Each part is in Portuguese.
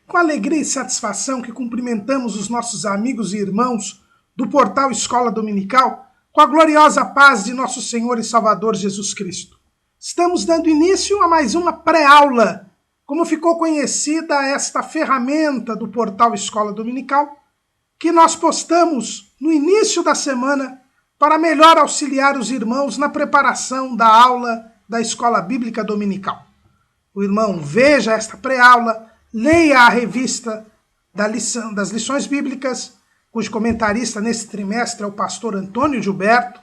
com alegria e satisfação que cumprimentamos os nossos amigos e irmãos do portal Escola Dominical, com a gloriosa paz de nosso Senhor e Salvador Jesus Cristo. Estamos dando início a mais uma pré-aula, como ficou conhecida esta ferramenta do portal Escola Dominical, que nós postamos no início da semana para melhor auxiliar os irmãos na preparação da aula da Escola Bíblica Dominical. O irmão veja esta pré-aula, leia a revista das lições bíblicas, cujo comentarista nesse trimestre é o pastor Antônio Gilberto.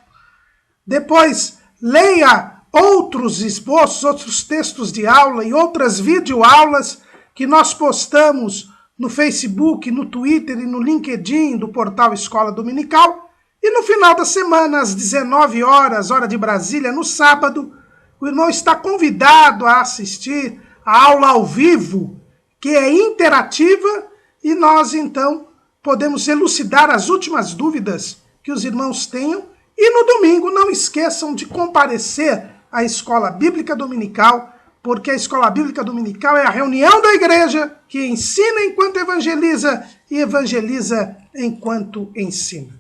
Depois, leia outros esboços, outros textos de aula e outras videoaulas que nós postamos no Facebook, no Twitter e no LinkedIn do portal Escola Dominical. E no final da semana, às 19 horas, hora de Brasília, no sábado, o irmão está convidado a assistir a aula ao vivo, que é interativa, e nós, então, podemos elucidar as últimas dúvidas que os irmãos tenham. E no domingo, não esqueçam de comparecer à Escola Bíblica Dominical, porque a Escola Bíblica Dominical é a reunião da igreja que ensina enquanto evangeliza e evangeliza enquanto ensina.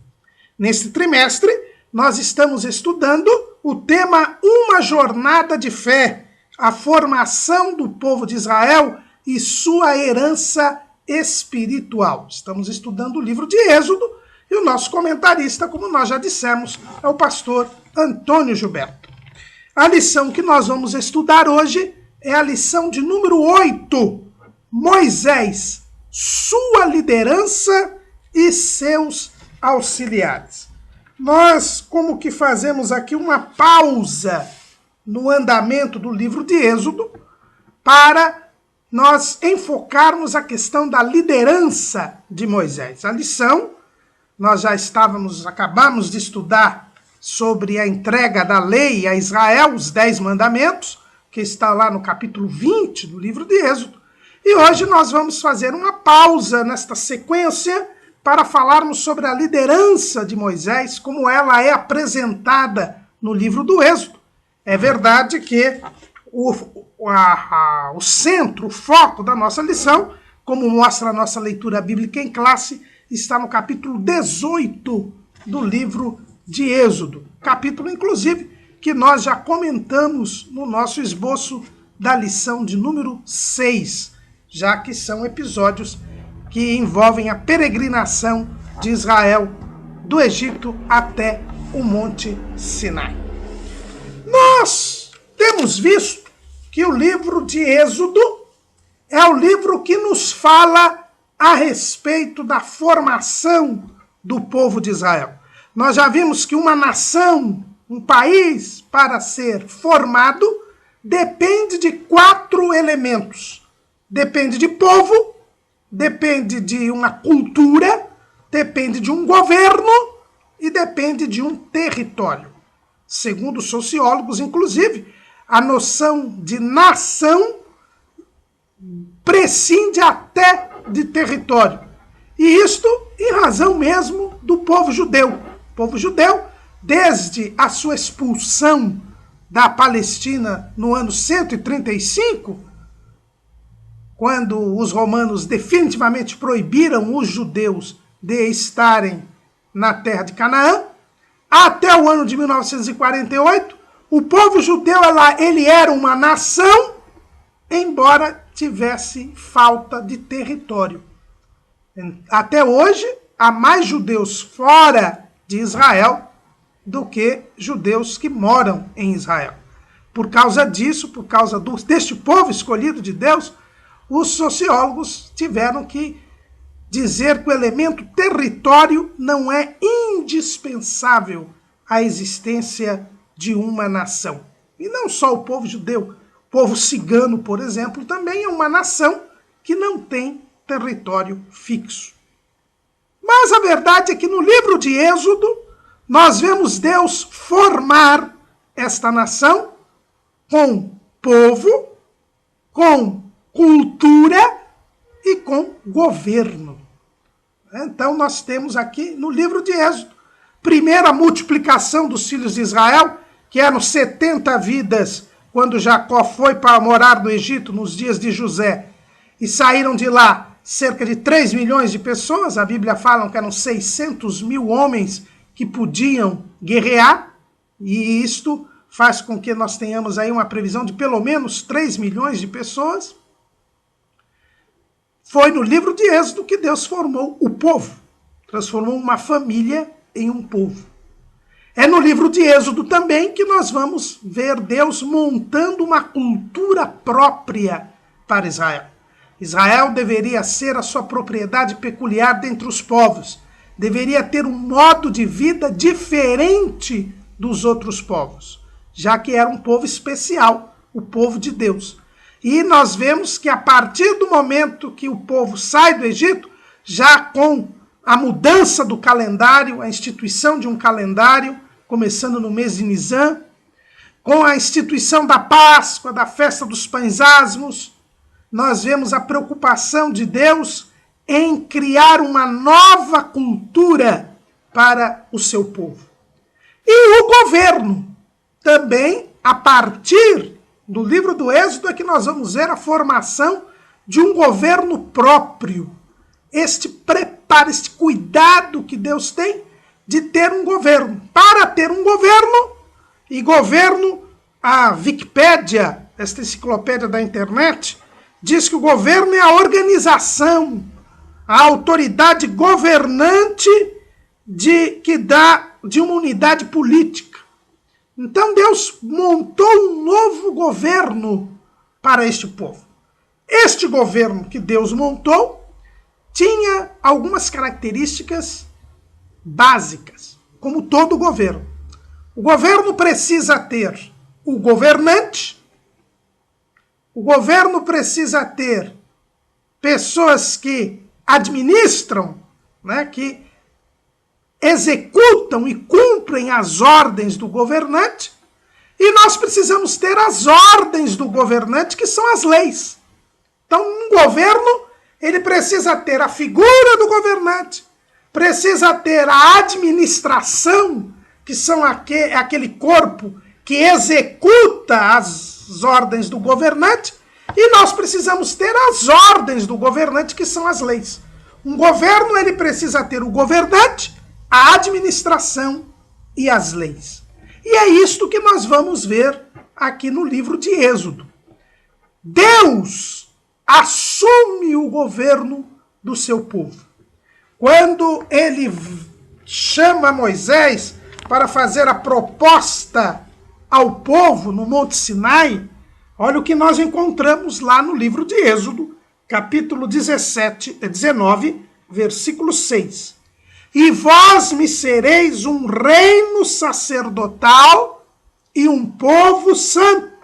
Neste trimestre, nós estamos estudando o tema Uma Jornada de Fé, a formação do povo de Israel e sua herança espiritual. Estamos estudando o livro de Êxodo e o nosso comentarista, como nós já dissemos, é o pastor Antônio Gilberto. A lição que nós vamos estudar hoje é a lição de número 8, Moisés, sua liderança e seus auxiliares. Nós, como que fazemos aqui uma pausa no andamento do livro de Êxodo para nós enfocarmos a questão da liderança de Moisés. A lição, nós já acabamos de estudar sobre a entrega da lei a Israel, os 10 mandamentos, que está lá no capítulo 20 do livro de Êxodo. E hoje nós vamos fazer uma pausa nesta sequência para falarmos sobre a liderança de Moisés, como ela é apresentada no livro do Êxodo. É verdade que o centro, o foco da nossa lição, como mostra a nossa leitura bíblica em classe, está no capítulo 18 do livro de Êxodo. Capítulo, inclusive, que nós já comentamos no nosso esboço da lição de número 6, já que são episódios que envolvem a peregrinação de Israel do Egito até o Monte Sinai. Nós temos visto que o livro de Êxodo é o livro que nos fala a respeito da formação do povo de Israel. Nós já vimos que uma nação, um país, para ser formado, depende de 4 elementos. Depende de povo, depende de uma cultura, depende de um governo e depende de um território. Segundo os sociólogos, inclusive, a noção de nação prescinde até de território. E isto em razão mesmo do povo judeu. O povo judeu, desde a sua expulsão da Palestina no ano 135, quando os romanos definitivamente proibiram os judeus de estarem na terra de Canaã, até o ano de 1948, o povo judeu ele era uma nação, embora tivesse falta de território. Até hoje, há mais judeus fora de Israel do que judeus que moram em Israel. Por causa disso, por causa deste povo escolhido de Deus, os sociólogos tiveram que dizer que o elemento território não é indispensável à existência de uma nação. E não só o povo judeu, o povo cigano, por exemplo, também é uma nação que não tem território fixo. Mas a verdade é que no livro de Êxodo, nós vemos Deus formar esta nação com povo, com cultura e com governo. Então nós temos aqui no livro de Êxodo, primeiro a multiplicação dos filhos de Israel, que eram 70 vidas quando Jacó foi para morar no Egito nos dias de José, e saíram de lá cerca de 3 milhões de pessoas, a Bíblia fala que eram 600 mil homens que podiam guerrear, e isto faz com que nós tenhamos aí uma previsão de pelo menos 3 milhões de pessoas. Foi no livro de Êxodo que Deus formou o povo, transformou uma família em um povo. É no livro de Êxodo também que nós vamos ver Deus montando uma cultura própria para Israel. Israel deveria ser a sua propriedade peculiar dentre os povos. Deveria ter um modo de vida diferente dos outros povos, já que era um povo especial, o povo de Deus. E nós vemos que a partir do momento que o povo sai do Egito, já com a mudança do calendário, a instituição de um calendário, começando no mês de Nisan, com a instituição da Páscoa, da festa dos pães asmos, nós vemos a preocupação de Deus em criar uma nova cultura para o seu povo. E o governo, também, a partir do livro do Êxodo, é que nós vamos ver a formação de um governo próprio. Este preparo, este cuidado que Deus tem de ter um governo. Para ter um governo, e governo, a Wikipédia, esta enciclopédia da internet, diz que o governo é a organização, a autoridade governante que dá de uma unidade política. Então Deus montou um novo governo para este povo. Este governo que Deus montou tinha algumas características básicas, como todo governo. O governo precisa ter o governante, o governo precisa ter pessoas que administram, né, que executam e cumprem as ordens do governante, e nós precisamos ter as ordens do governante, que são as leis. Então, um governo, ele precisa ter a figura do governante, precisa ter a administração, que são aquele corpo que executa as ordens do governante, e nós precisamos ter as ordens do governante, que são as leis. Um governo, ele precisa ter o governante, a administração e as leis. E é isto que nós vamos ver aqui no livro de Êxodo. Deus assume o governo do seu povo. Quando ele chama Moisés para fazer a proposta ao povo no Monte Sinai, olha o que nós encontramos lá no livro de Êxodo, capítulo 19, versículo 6. E vós me sereis um reino sacerdotal e um povo santo.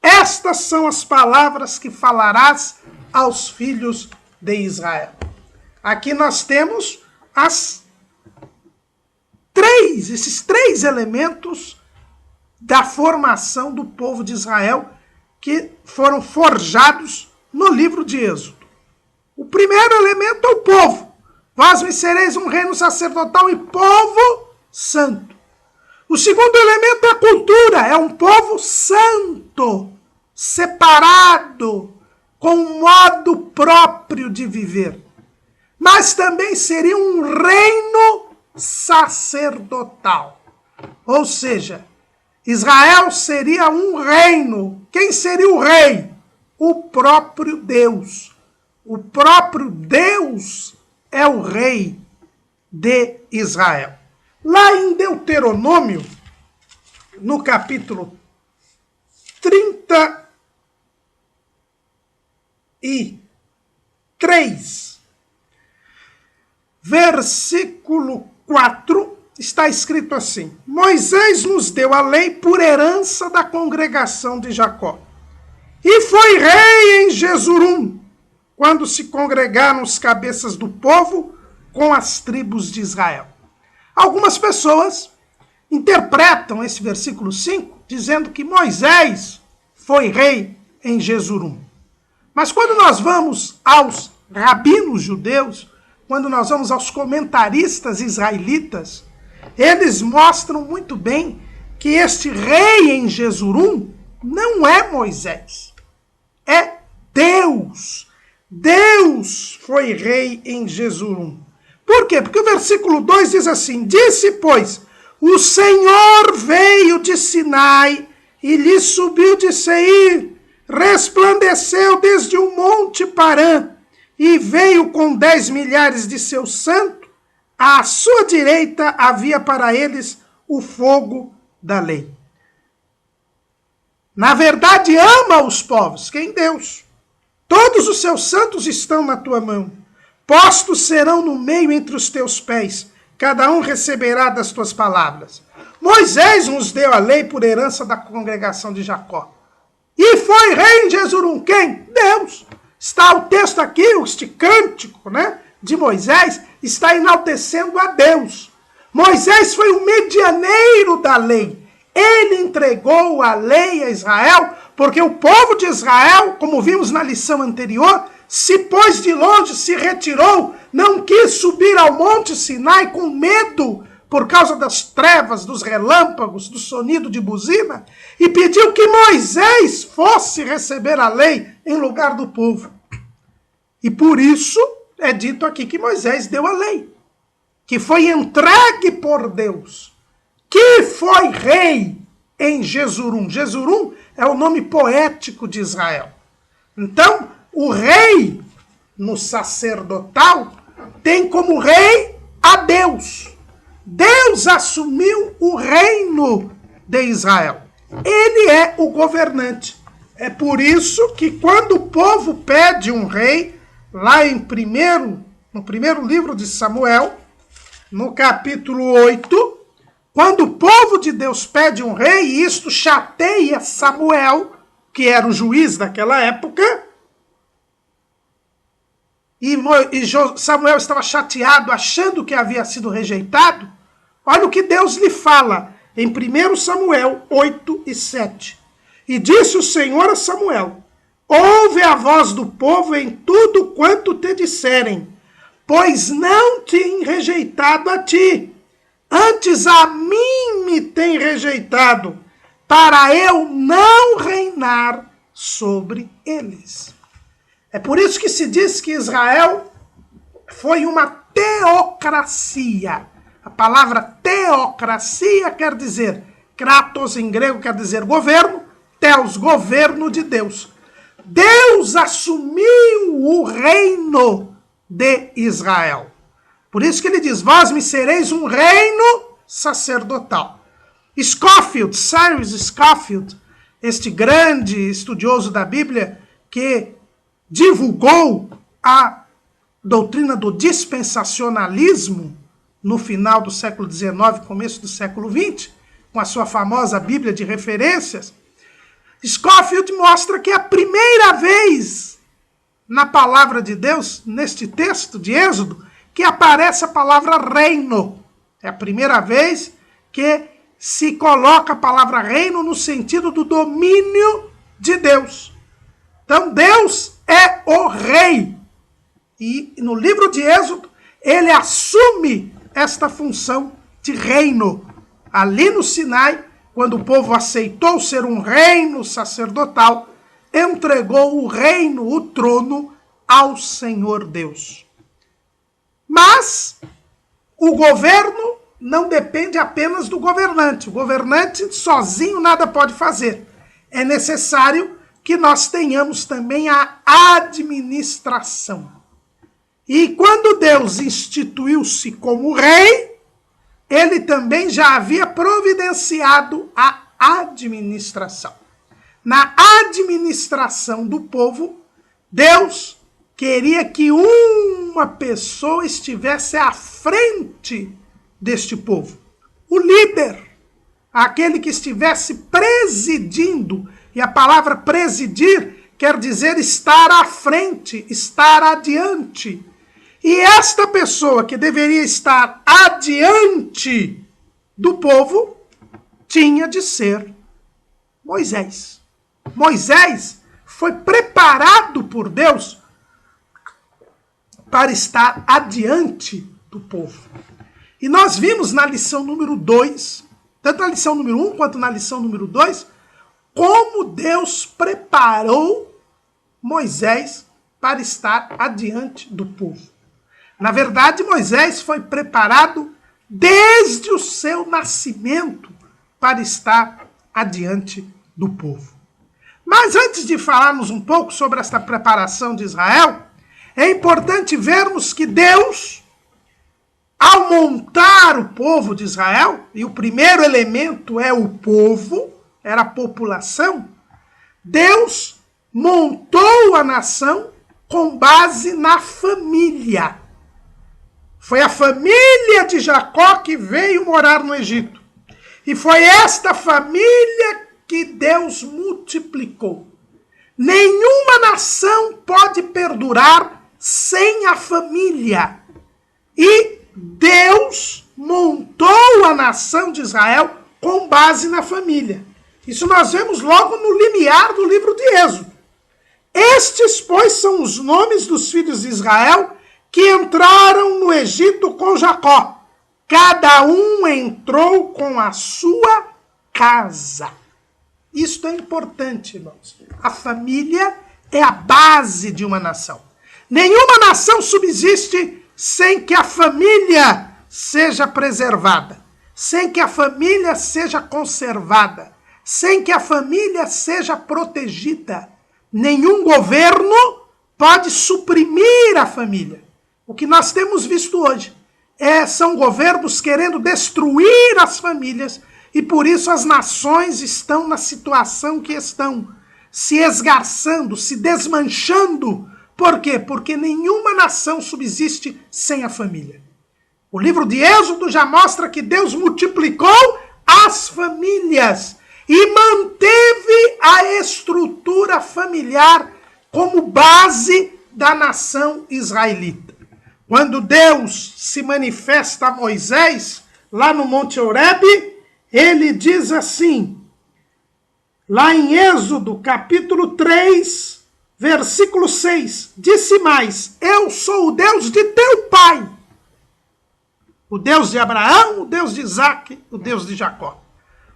Estas são as palavras que falarás aos filhos de Israel. Aqui nós temos esses três elementos da formação do povo de Israel que foram forjados no livro de Êxodo. O primeiro elemento é o povo. Vós me sereis um reino sacerdotal e povo santo. O segundo elemento é a cultura, é um povo santo, separado, com um modo próprio de viver. Mas também seria um reino sacerdotal. Ou seja, Israel seria um reino. Quem seria o rei? O próprio Deus. O próprio Deus é o rei de Israel. Lá em Deuteronômio, no capítulo 33, versículo 4, está escrito assim: Moisés nos deu a lei por herança da congregação de Jacó. E foi rei em Jesurum, quando se congregaram os cabeças do povo com as tribos de Israel. Algumas pessoas interpretam esse versículo 5 dizendo que Moisés foi rei em Jesurum. Mas quando nós vamos aos rabinos judeus, quando nós vamos aos comentaristas israelitas, eles mostram muito bem que este rei em Jesurum não é Moisés, é Deus. Deus foi rei em Jesurum. Por quê? Porque o versículo 2 diz assim: disse, pois, o Senhor veio de Sinai e lhe subiu de Seir, resplandeceu desde o monte Parã e veio com 10 milhares de seus santos. À sua direita havia para eles o fogo da lei. Na verdade, ama os povos. Quem? Deus. Todos os seus santos estão na tua mão. Postos serão no meio entre os teus pés. Cada um receberá das tuas palavras. Moisés nos deu a lei por herança da congregação de Jacó. E foi rei em Jesurum. Quem? Deus. Está o texto aqui, este cântico, de Moisés, está enaltecendo a Deus. Moisés foi o medianeiro da lei. Ele entregou a lei a Israel, porque o povo de Israel, como vimos na lição anterior, se pôs de longe, se retirou, não quis subir ao monte Sinai com medo, por causa das trevas, dos relâmpagos, do sonido de buzina, e pediu que Moisés fosse receber a lei em lugar do povo. E por isso é dito aqui que Moisés deu a lei, que foi entregue por Deus, que foi rei em Jesurum. Jesurum é o nome poético de Israel. Então, o rei no sacerdotal tem como rei a Deus. Deus assumiu o reino de Israel. Ele é o governante. É por isso que quando o povo pede um rei, lá no primeiro livro de Samuel, no capítulo 8, quando o povo de Deus pede um rei, e isto chateia Samuel, que era o juiz daquela época, e Samuel estava chateado, achando que havia sido rejeitado, olha o que Deus lhe fala em 1 Samuel 8 e 7. E disse o Senhor a Samuel: ouve a voz do povo em tudo quanto te disserem, pois não tem rejeitado a ti, antes a mim me tem rejeitado, para eu não reinar sobre eles. É por isso que se diz que Israel foi uma teocracia. A palavra teocracia quer dizer, kratos em grego quer dizer governo, teos, governo de Deus. Deus assumiu o reino de Israel. Por isso que ele diz, vós me sereis um reino sacerdotal. Cyrus Scofield, este grande estudioso da Bíblia, que divulgou a doutrina do dispensacionalismo no final do século XIX, começo do século XX, com a sua famosa Bíblia de referências, Scofield mostra que é a primeira vez na palavra de Deus, neste texto de Êxodo, que aparece a palavra reino. É a primeira vez que se coloca a palavra reino no sentido do domínio de Deus. Então Deus é o rei. E no livro de Êxodo, ele assume esta função de reino. Ali no Sinai, quando o povo aceitou ser um reino sacerdotal, entregou o reino, o trono, ao Senhor Deus. Mas o governo não depende apenas do governante. O governante sozinho nada pode fazer. É necessário que nós tenhamos também a administração. E quando Deus instituiu-se como rei, ele também já havia providenciado a administração. Na administração do povo, Deus queria que uma pessoa estivesse à frente deste povo. O líder, aquele que estivesse presidindo. E a palavra presidir quer dizer estar à frente, estar adiante. E esta pessoa que deveria estar adiante do povo tinha de ser Moisés. Moisés foi preparado por Deus para estar adiante do povo. E nós vimos na lição número 2, tanto na lição número 1 quanto na lição número 2, como Deus preparou Moisés para estar adiante do povo. Na verdade, Moisés foi preparado desde o seu nascimento para estar adiante do povo. Mas antes de falarmos um pouco sobre esta preparação de Israel, é importante vermos que Deus, ao montar o povo de Israel, e o primeiro elemento é o povo, era a população, Deus montou a nação com base na família. Foi a família de Jacó que veio morar no Egito. E foi esta família que Deus multiplicou. Nenhuma nação pode perdurar sem a família. E Deus montou a nação de Israel com base na família. Isso nós vemos logo no limiar do livro de Êxodo. Estes, pois, são os nomes dos filhos de Israel que entraram no Egito com Jacó. Cada um entrou com a sua casa. Isto é importante, irmãos. A família é a base de uma nação. Nenhuma nação subsiste sem que a família seja preservada, sem que a família seja conservada, sem que a família seja protegida. Nenhum governo pode suprimir a família. O que nós temos visto hoje são governos querendo destruir as famílias e por isso as nações estão na situação que estão, se esgarçando, se desmanchando. Por quê? Porque nenhuma nação subsiste sem a família. O livro de Êxodo já mostra que Deus multiplicou as famílias e manteve a estrutura familiar como base da nação israelita. Quando Deus se manifesta a Moisés, lá no Monte Horebe, ele diz assim, lá em Êxodo, capítulo 3, versículo 6, disse mais, eu sou o Deus de teu pai, o Deus de Abraão, o Deus de Isaque, o Deus de Jacó.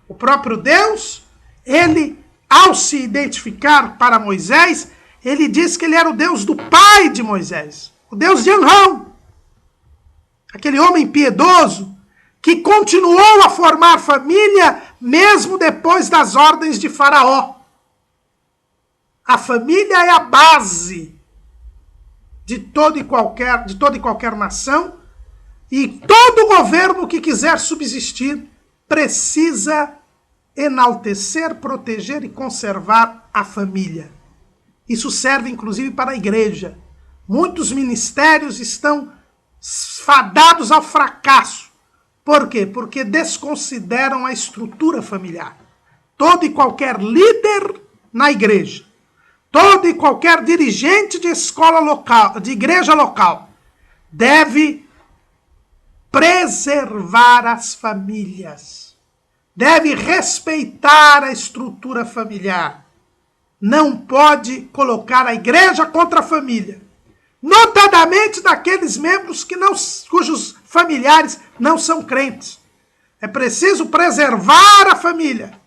O próprio Deus, ele, ao se identificar para Moisés, ele diz que ele era o Deus do pai de Moisés, o Deus de Arão, aquele homem piedoso que continuou a formar família mesmo depois das ordens de Faraó. A família é a base de toda e qualquer nação, e todo governo que quiser subsistir precisa enaltecer, proteger e conservar a família. Isso serve inclusive para a igreja. Muitos ministérios estão fadados ao fracasso. Por quê? Porque desconsideram a estrutura familiar. Todo e qualquer líder na igreja, todo e qualquer dirigente de escola local, de igreja local, deve preservar as famílias, deve respeitar a estrutura familiar. Não pode colocar a igreja contra a família, notadamente daqueles membros cujos familiares não são crentes. É preciso preservar a família,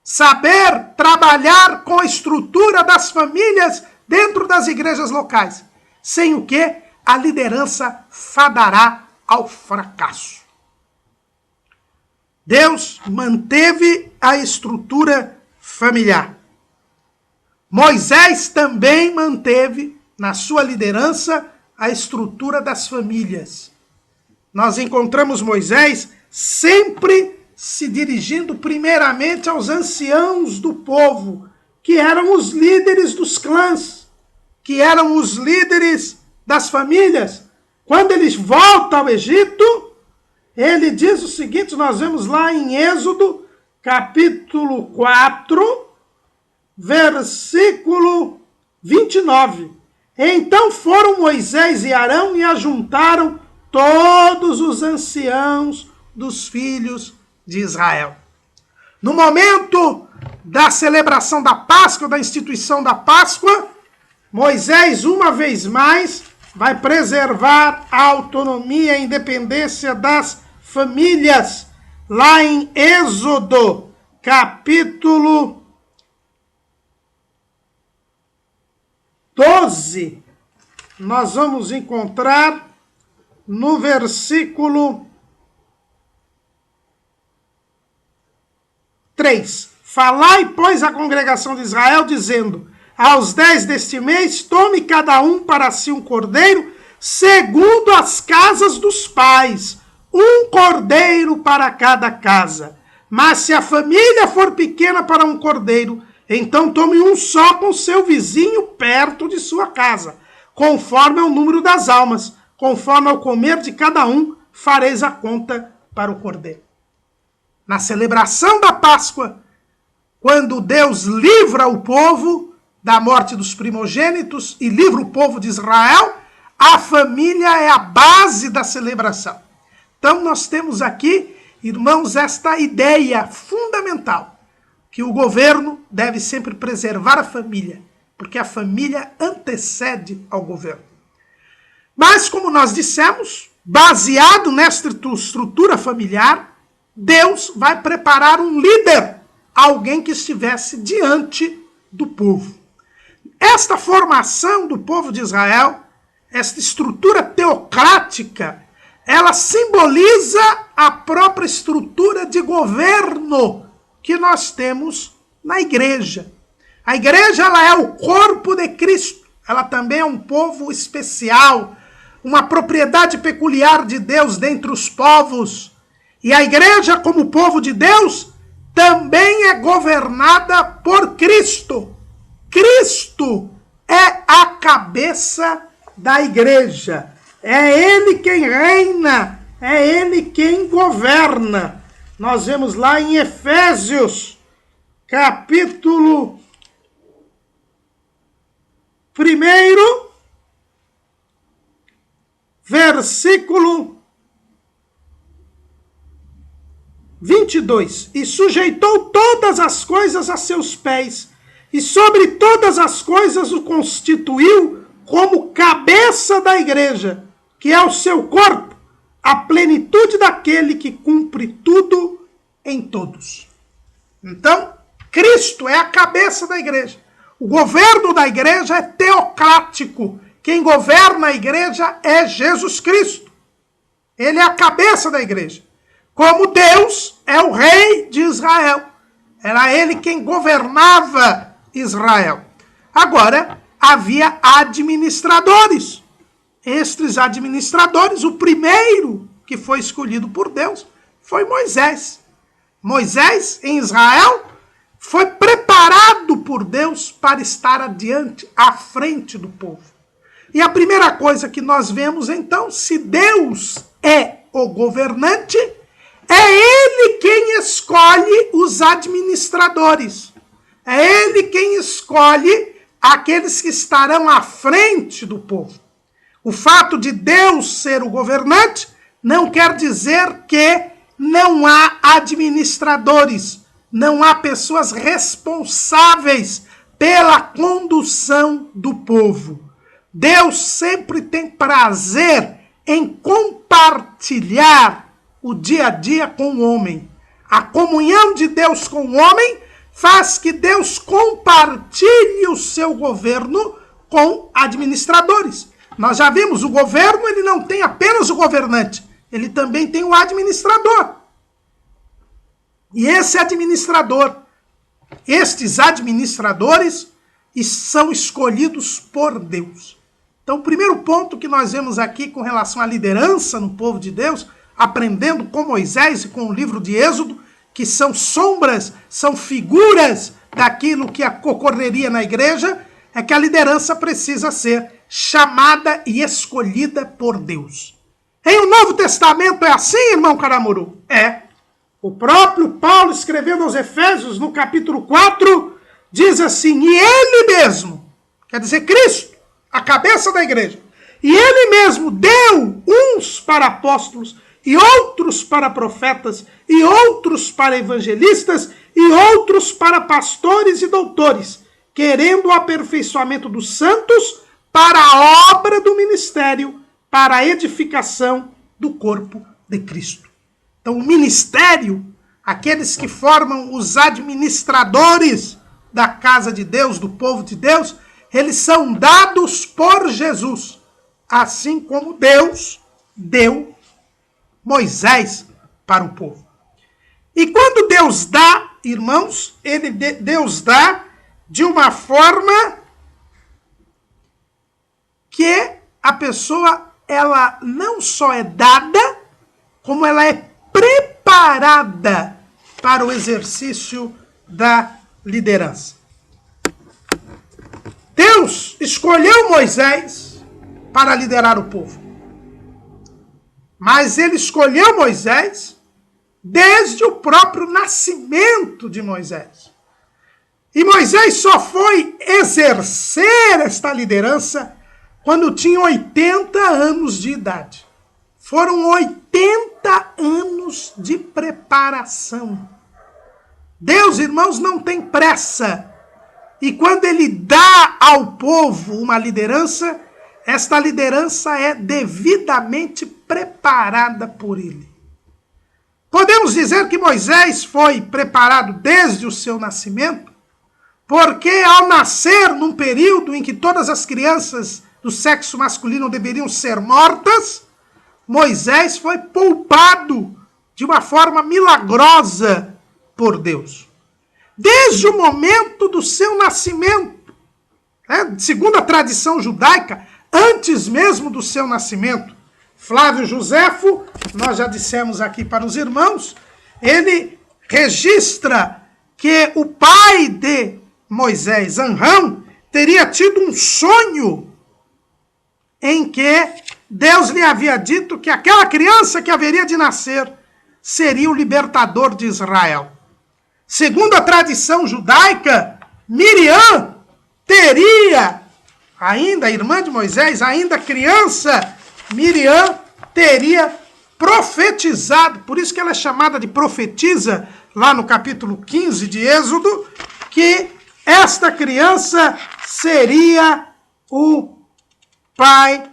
saber trabalhar com a estrutura das famílias dentro das igrejas locais, sem o que a liderança fadará ao fracasso. Deus manteve a estrutura familiar. Moisés também manteve, na sua liderança, a estrutura das famílias. Nós encontramos Moisés sempre se dirigindo primeiramente aos anciãos do povo, que eram os líderes dos clãs, que eram os líderes das famílias. Quando ele volta ao Egito, ele diz o seguinte, nós vemos lá em Êxodo, capítulo 4, versículo 29. Então foram Moisés e Arão e ajuntaram todos os anciãos dos filhos de Israel. No momento da celebração da Páscoa, da instituição da Páscoa, Moisés, uma vez mais, vai preservar a autonomia e a independência das famílias. Lá em Êxodo, capítulo 12, nós vamos encontrar no versículo 3. Falai, pois, à congregação de Israel, dizendo: aos 10 deste mês, tome cada um para si um cordeiro, segundo as casas dos pais, um cordeiro para cada casa. Mas se a família for pequena para um cordeiro, então tome um só com seu vizinho perto de sua casa, conforme ao número das almas, conforme ao comer de cada um, fareis a conta para o cordeiro. Na celebração da Páscoa, quando Deus livra o povo da morte dos primogênitos e livra o povo de Israel, a família é a base da celebração. Então nós temos aqui, irmãos, esta ideia fundamental, que o governo deve sempre preservar a família, porque a família antecede ao governo. Mas, como nós dissemos, baseado nesta estrutura familiar, Deus vai preparar um líder, alguém que estivesse diante do povo. Esta formação do povo de Israel, esta estrutura teocrática, ela simboliza a própria estrutura de governo que nós temos na igreja. A igreja, ela é o corpo de Cristo. Ela também é um povo especial, uma propriedade peculiar de Deus dentre os povos. E a igreja, como povo de Deus, também é governada por Cristo. Cristo é a cabeça da igreja. É Ele quem reina, é Ele quem governa. Nós vemos lá em Efésios, capítulo 1, versículo 22. E sujeitou todas as coisas a seus pés, e sobre todas as coisas o constituiu como cabeça da igreja, que é o seu corpo, a plenitude daquele que cumpre tudo em todos. Então, Cristo é a cabeça da igreja. O governo da igreja é teocrático. Quem governa a igreja é Jesus Cristo. Ele é a cabeça da igreja. Como Deus é o rei de Israel. Era ele quem governava Israel. Agora, havia administradores. Estes administradores, o primeiro que foi escolhido por Deus foi Moisés. Moisés, em Israel, foi preparado por Deus para estar adiante, à frente do povo. E a primeira coisa que nós vemos, então, se Deus é o governante, é Ele quem escolhe os administradores. É Ele quem escolhe aqueles que estarão à frente do povo. O fato de Deus ser o governante não quer dizer que não há administradores, não há pessoas responsáveis pela condução do povo. Deus sempre tem prazer em compartilhar o dia a dia com o homem. A comunhão de Deus com o homem faz que Deus compartilhe o seu governo com administradores. Nós já vimos, o governo ele não tem apenas o governante, ele também tem o administrador. E esse administrador, estes administradores são escolhidos por Deus. Então, o primeiro ponto que nós vemos aqui com relação à liderança no povo de Deus, aprendendo com Moisés e com o livro de Êxodo, que são sombras, são figuras daquilo que ocorreria na igreja, é que a liderança precisa ser chamada e escolhida por Deus. Em o Novo Testamento é assim, irmão Caramuru? É. O próprio Paulo, escrevendo aos Efésios, no capítulo 4, diz assim: e ele mesmo, quer dizer Cristo, a cabeça da igreja, e ele mesmo deu uns para apóstolos, e outros para profetas, e outros para evangelistas, e outros para pastores e doutores, querendo o aperfeiçoamento dos santos para a obra do ministério, para a edificação do corpo de Cristo. Então, o ministério, aqueles que formam os administradores da casa de Deus, do povo de Deus, eles são dados por Jesus. assim como Deus deu Moisés para o povo. E quando Deus dá, irmãos, Deus dá de uma forma que a pessoa, ela não só é dada, como ela é preparada para o exercício da liderança. Deus escolheu Moisés para liderar o povo. Mas ele escolheu Moisés desde o próprio nascimento de Moisés. E Moisés só foi exercer esta liderança quando tinha 80 anos de idade. Foram 80 anos de preparação. Deus, irmãos, não tem pressa. E quando ele dá ao povo uma liderança, esta liderança é devidamente preparada por ele. Podemos dizer que Moisés foi preparado desde o seu nascimento, porque ao nascer num período em que todas as crianças do sexo masculino deveriam ser mortas, Moisés foi poupado de uma forma milagrosa por Deus. Desde o momento do seu nascimento, segundo a tradição judaica, antes mesmo do seu nascimento, Flávio Joséfo, nós já dissemos aqui para os irmãos, ele registra que o pai de Moisés, Amrão, teria tido um sonho em que Deus lhe havia dito que aquela criança que haveria de nascer seria o libertador de Israel. Segundo a tradição judaica, Miriam teria, ainda irmã de Moisés, ainda criança, Miriam teria profetizado, por isso que ela é chamada de profetisa, lá no capítulo 15 de Êxodo, que esta criança seria o pai,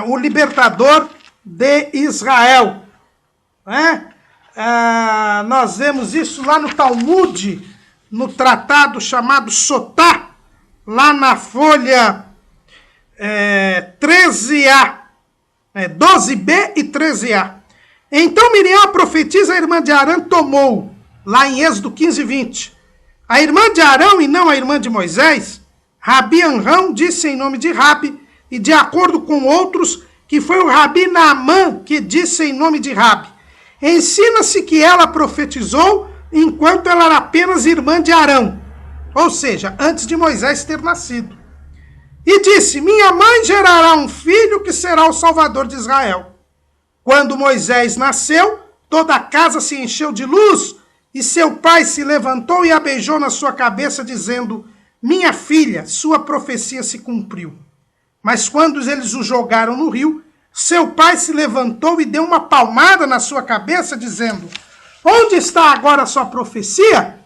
o libertador de Israel. Nós vemos isso lá no Talmud, no tratado chamado Sotá, lá na folha 13a, 12b e 13a. Então Miriam, profetiza, a irmã de Arão, tomou, lá em Êxodo 15, 20. A irmã de Arão e não a irmã de Moisés, Rabi Amrão, disse em nome de Rabi, e de acordo com outros, que foi o Rabi Naamã que disse em nome de Rabi. Ensina-se que ela profetizou enquanto ela era apenas irmã de Arão, ou seja, antes de Moisés ter nascido. E disse, minha mãe gerará um filho que será o salvador de Israel. Quando Moisés nasceu, toda a casa se encheu de luz, e seu pai se levantou e a beijou na sua cabeça, dizendo, minha filha, sua profecia se cumpriu. Mas quando eles o jogaram no rio, seu pai se levantou e deu uma palmada na sua cabeça, dizendo, onde está agora a sua profecia?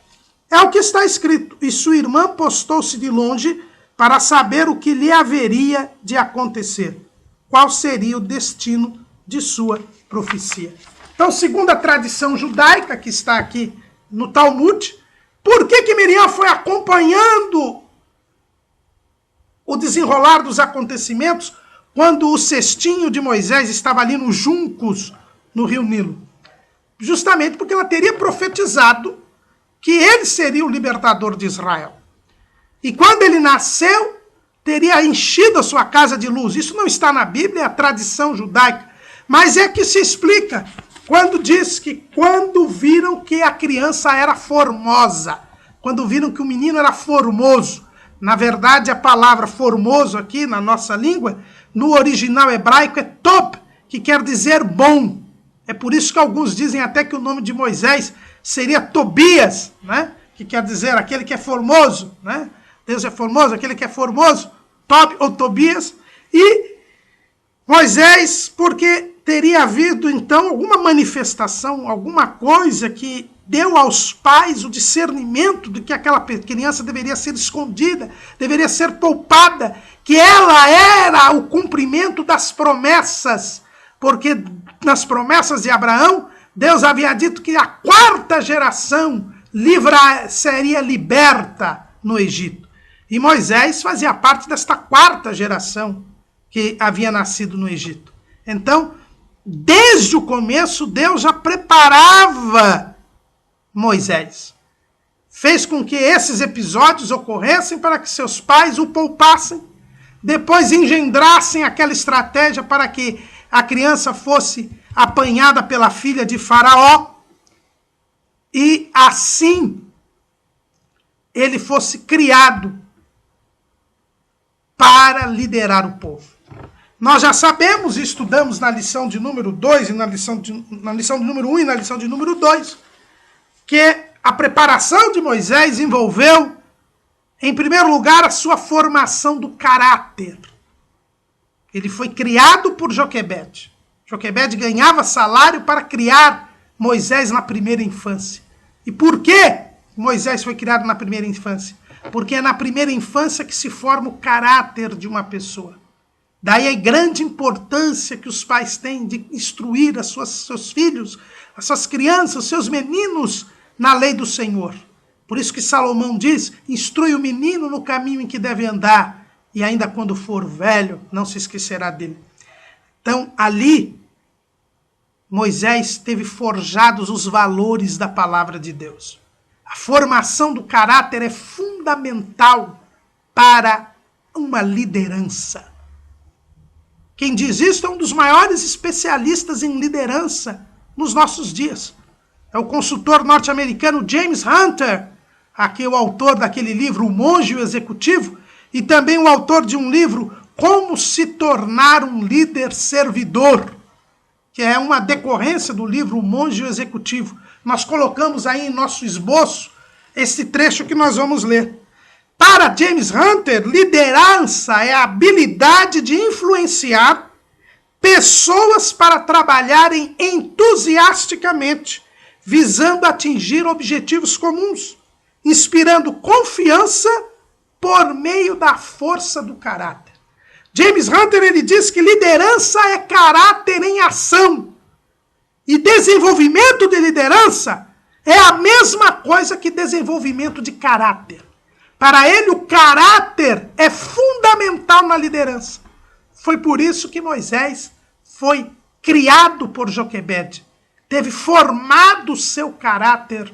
É o que está escrito. E sua irmã postou-se de longe para saber o que lhe haveria de acontecer. Qual seria o destino de sua profecia. Então, segundo a tradição judaica, que está aqui no Talmud, por que Miriam foi acompanhando o desenrolar dos acontecimentos quando o cestinho de Moisés estava ali nos juncos, no rio Nilo? Justamente porque ela teria profetizado que ele seria o libertador de Israel. E quando ele nasceu, teria enchido a sua casa de luz. Isso não está na Bíblia, é a tradição judaica. Mas é que se explica quando diz que quando viram que a criança era formosa, quando viram que o menino era formoso. Na verdade, a palavra formoso aqui na nossa língua, no original hebraico, é top, que quer dizer bom. É por isso que alguns dizem até que o nome de Moisés seria Tobias, né? Que quer dizer aquele que é formoso, né? Deus é formoso, aquele que é formoso, Tob ou Tobias. E Moisés, porque teria havido então alguma manifestação, alguma coisa que deu aos pais o discernimento de que aquela criança deveria ser escondida, deveria ser poupada, que ela era o cumprimento das promessas, porque nas promessas de Abraão, Deus havia dito que a quarta geração seria liberta no Egito. E Moisés fazia parte desta quarta geração que havia nascido no Egito. Então, desde o começo, Deus já preparava Moisés. Fez com que esses episódios ocorressem para que seus pais o poupassem, depois engendrassem aquela estratégia para que a criança fosse apanhada pela filha de Faraó e assim ele fosse criado para liderar o povo. Nós já sabemos e estudamos na lição de número 2, e na lição de número 1 e na lição de número 2, que a preparação de Moisés envolveu, em primeiro lugar, a sua formação do caráter. Ele foi criado por Joquebede. Joquebede ganhava salário para criar Moisés na primeira infância. E por que Moisés foi criado na primeira infância? Porque é na primeira infância que se forma o caráter de uma pessoa. Daí a grande importância que os pais têm de instruir seus filhos, as suas crianças, os seus meninos na lei do Senhor. Por isso que Salomão diz, instrui o menino no caminho em que deve andar, e ainda quando for velho, não se esquecerá dele. Então, ali, Moisés teve forjados os valores da palavra de Deus. A formação do caráter é fundamental para uma liderança. Quem diz isso é um dos maiores especialistas em liderança nos nossos dias. É o consultor norte-americano James Hunter, aqui o autor daquele livro O Monge e o Executivo, e também o autor de um livro Como se tornar um líder servidor, que é uma decorrência do livro O Monge e o Executivo. Nós colocamos aí em nosso esboço esse trecho que nós vamos ler. Para James Hunter, liderança é a habilidade de influenciar pessoas para trabalharem entusiasticamente, visando atingir objetivos comuns, inspirando confiança por meio da força do caráter. James Hunter ele diz que liderança é caráter em ação. E desenvolvimento de liderança é a mesma coisa que desenvolvimento de caráter. Para ele, o caráter é fundamental na liderança. Foi por isso que Moisés foi criado por Joquebede. Teve formado seu caráter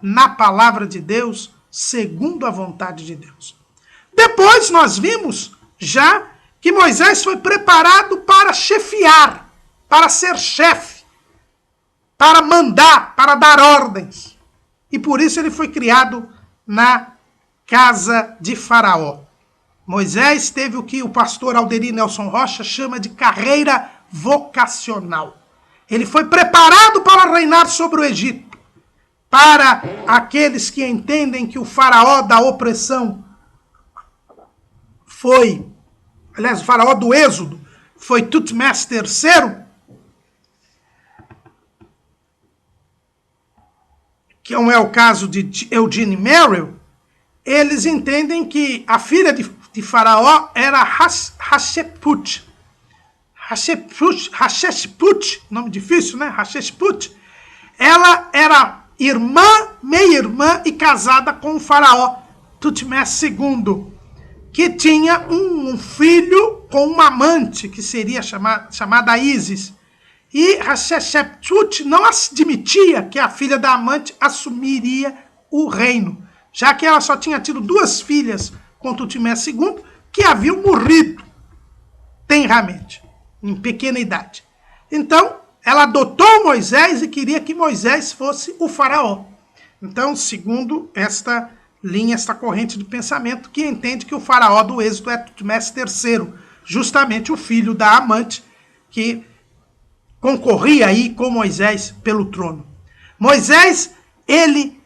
na palavra de Deus, segundo a vontade de Deus. Depois nós vimos já que Moisés foi preparado para chefiar, para ser chefe, para mandar, para dar ordens. E por isso ele foi criado na casa de Faraó. Moisés teve o que o pastor Alderi Nelson Rocha chama de carreira vocacional. Ele foi preparado para reinar sobre o Egito. Para aqueles que entendem que o faraó da opressão o faraó do Êxodo foi Tutmés III, que não é o caso de Eugene Merrill, eles entendem que a filha de Faraó era Hatshepsut. Hatshepsut, nome difícil, né? Hatshepsut. Ela era meia-irmã e casada com o faraó Tutmés II, que tinha um filho com uma amante, que seria chamada Ísis. E Hatshepsut não admitia que a filha da amante assumiria o reino, já que ela só tinha tido 2 filhas com Tutmés II, que haviam morrido tenramente, em pequena idade. Então, ela adotou Moisés e queria que Moisés fosse o faraó. Então, segundo esta linha, esta corrente de pensamento, que entende que o faraó do Êxodo é Tutmés III, justamente o filho da amante, que concorria aí com Moisés pelo trono. Moisés, ele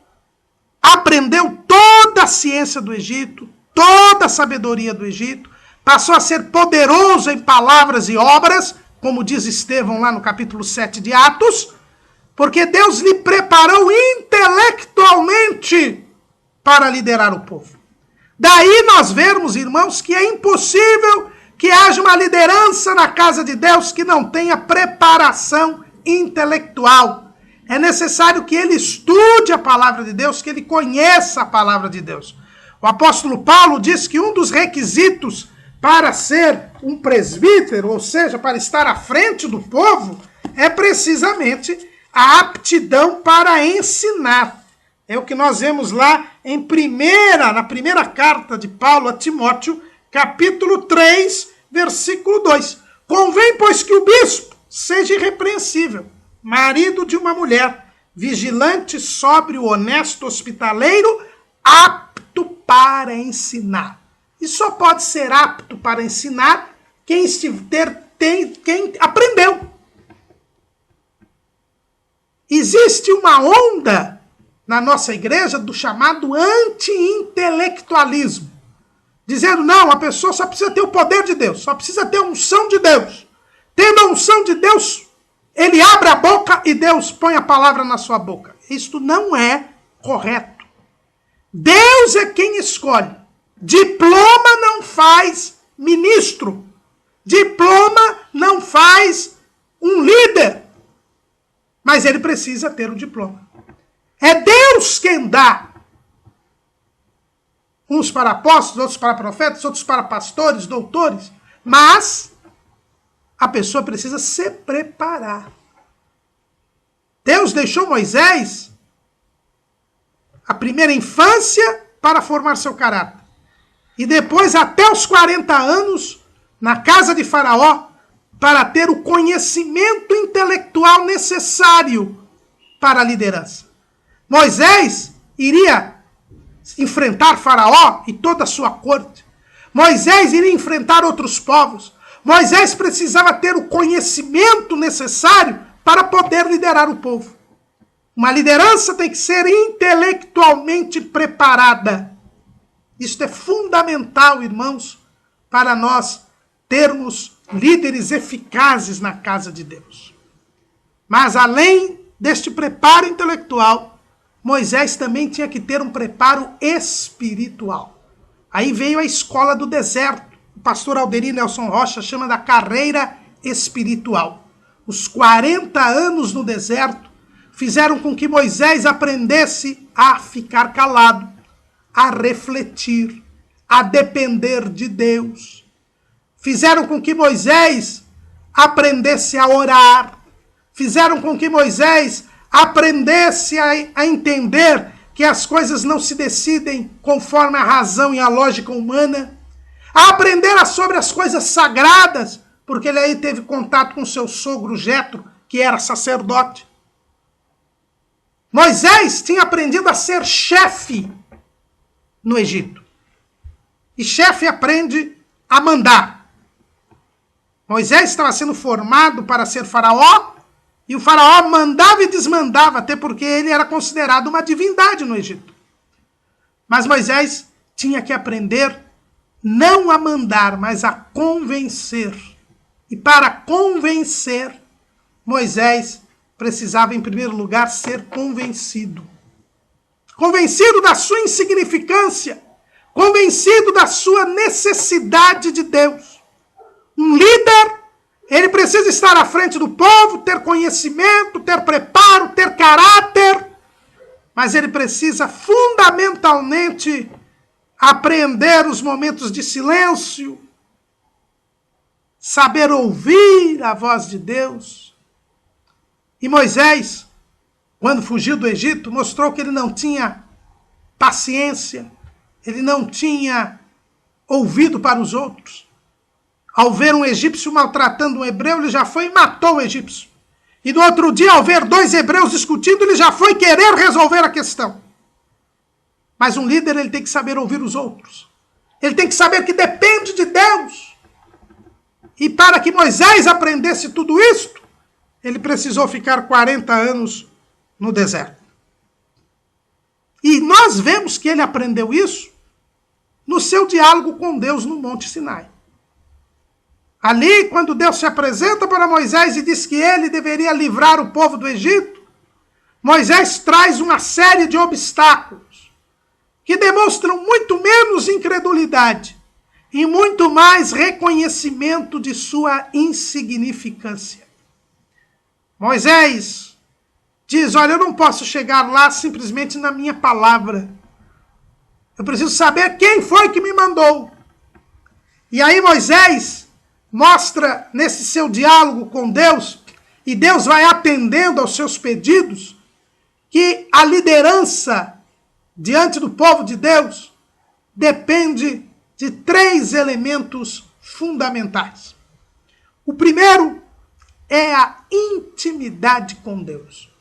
aprendeu toda a ciência do Egito, toda a sabedoria do Egito, passou a ser poderoso em palavras e obras, como diz Estevão lá no capítulo 7 de Atos, porque Deus lhe preparou intelectualmente para liderar o povo. Daí nós vemos, irmãos, que é impossível que haja uma liderança na casa de Deus que não tenha preparação intelectual. É necessário que ele estude a palavra de Deus, que ele conheça a palavra de Deus. O apóstolo Paulo diz que um dos requisitos para ser um presbítero, ou seja, para estar à frente do povo, é precisamente a aptidão para ensinar. É o que nós vemos lá na primeira carta de Paulo a Timóteo, capítulo 3, versículo 2. Convém, pois, que o bispo seja irrepreensível, marido de uma mulher, vigilante, sóbrio, honesto, hospitaleiro, apto para ensinar. E só pode ser apto para ensinar quem aprendeu. Existe uma onda na nossa igreja do chamado anti-intelectualismo, dizendo, não, a pessoa só precisa ter o poder de Deus, só precisa ter a unção de Deus. Tendo a unção de Deus, ele abre a boca e Deus põe a palavra na sua boca. Isto não é correto. Deus é quem escolhe. Diploma não faz ministro. Diploma não faz um líder. Mas ele precisa ter o diploma. É Deus quem dá. Uns para apóstolos, outros para profetas, outros para pastores, doutores. Mas a pessoa precisa se preparar. Deus deixou Moisés a primeira infância para formar seu caráter. E depois, até os 40 anos, na casa de Faraó, para ter o conhecimento intelectual necessário para a liderança. Moisés iria enfrentar Faraó e toda a sua corte. Moisés iria enfrentar outros povos. Moisés precisava ter o conhecimento necessário para poder liderar o povo. Uma liderança tem que ser intelectualmente preparada. Isto é fundamental, irmãos, para nós termos líderes eficazes na casa de Deus. Mas além deste preparo intelectual, Moisés também tinha que ter um preparo espiritual. Aí veio a escola do deserto. O pastor Alderi Nelson Rocha chama da carreira espiritual. Os 40 anos no deserto fizeram com que Moisés aprendesse a ficar calado, a refletir, a depender de Deus. Fizeram com que Moisés aprendesse a orar. Fizeram com que Moisés aprendesse a entender que as coisas não se decidem conforme a razão e a lógica humana. A aprender sobre as coisas sagradas, porque ele aí teve contato com seu sogro Jetro, que era sacerdote. Moisés tinha aprendido a ser chefe no Egito. E chefe aprende a mandar. Moisés estava sendo formado para ser faraó, e o faraó mandava e desmandava, até porque ele era considerado uma divindade no Egito. Mas Moisés tinha que aprender não a mandar, mas a convencer. E para convencer, Moisés precisava, em primeiro lugar, ser convencido. Convencido da sua insignificância, convencido da sua necessidade de Deus. Um líder, ele precisa estar à frente do povo, ter conhecimento, ter preparo, ter caráter, mas ele precisa fundamentalmente aprender os momentos de silêncio, saber ouvir a voz de Deus. E Moisés, quando fugiu do Egito, mostrou que ele não tinha paciência, ele não tinha ouvido para os outros. Ao ver um egípcio maltratando um hebreu, ele já foi e matou o egípcio. E no outro dia, ao ver dois hebreus discutindo, ele já foi querer resolver a questão. Mas um líder, ele tem que saber ouvir os outros. Ele tem que saber que depende de Deus. E para que Moisés aprendesse tudo isto, ele precisou ficar 40 anos no deserto. E nós vemos que ele aprendeu isso no seu diálogo com Deus no Monte Sinai. Ali, quando Deus se apresenta para Moisés e diz que ele deveria livrar o povo do Egito, Moisés traz uma série de obstáculos que demonstram muito menos incredulidade e muito mais reconhecimento de sua insignificância. Moisés diz, olha, eu não posso chegar lá simplesmente na minha palavra. Eu preciso saber quem foi que me mandou. E aí Moisés mostra nesse seu diálogo com Deus, e Deus vai atendendo aos seus pedidos, que a liderança diante do povo de Deus depende de 3 elementos fundamentais. O primeiro é a intimidade com Deus.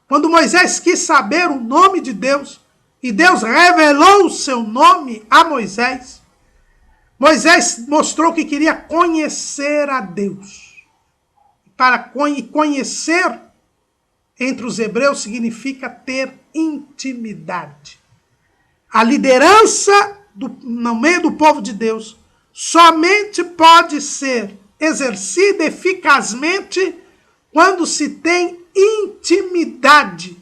Quando Moisés quis saber o nome de Deus, e Deus revelou o seu nome a Moisés, Moisés mostrou que queria conhecer a Deus. Para conhecer entre os hebreus significa ter intimidade. A liderança no meio do povo de Deus somente pode ser exercida eficazmente quando se tem intimidade,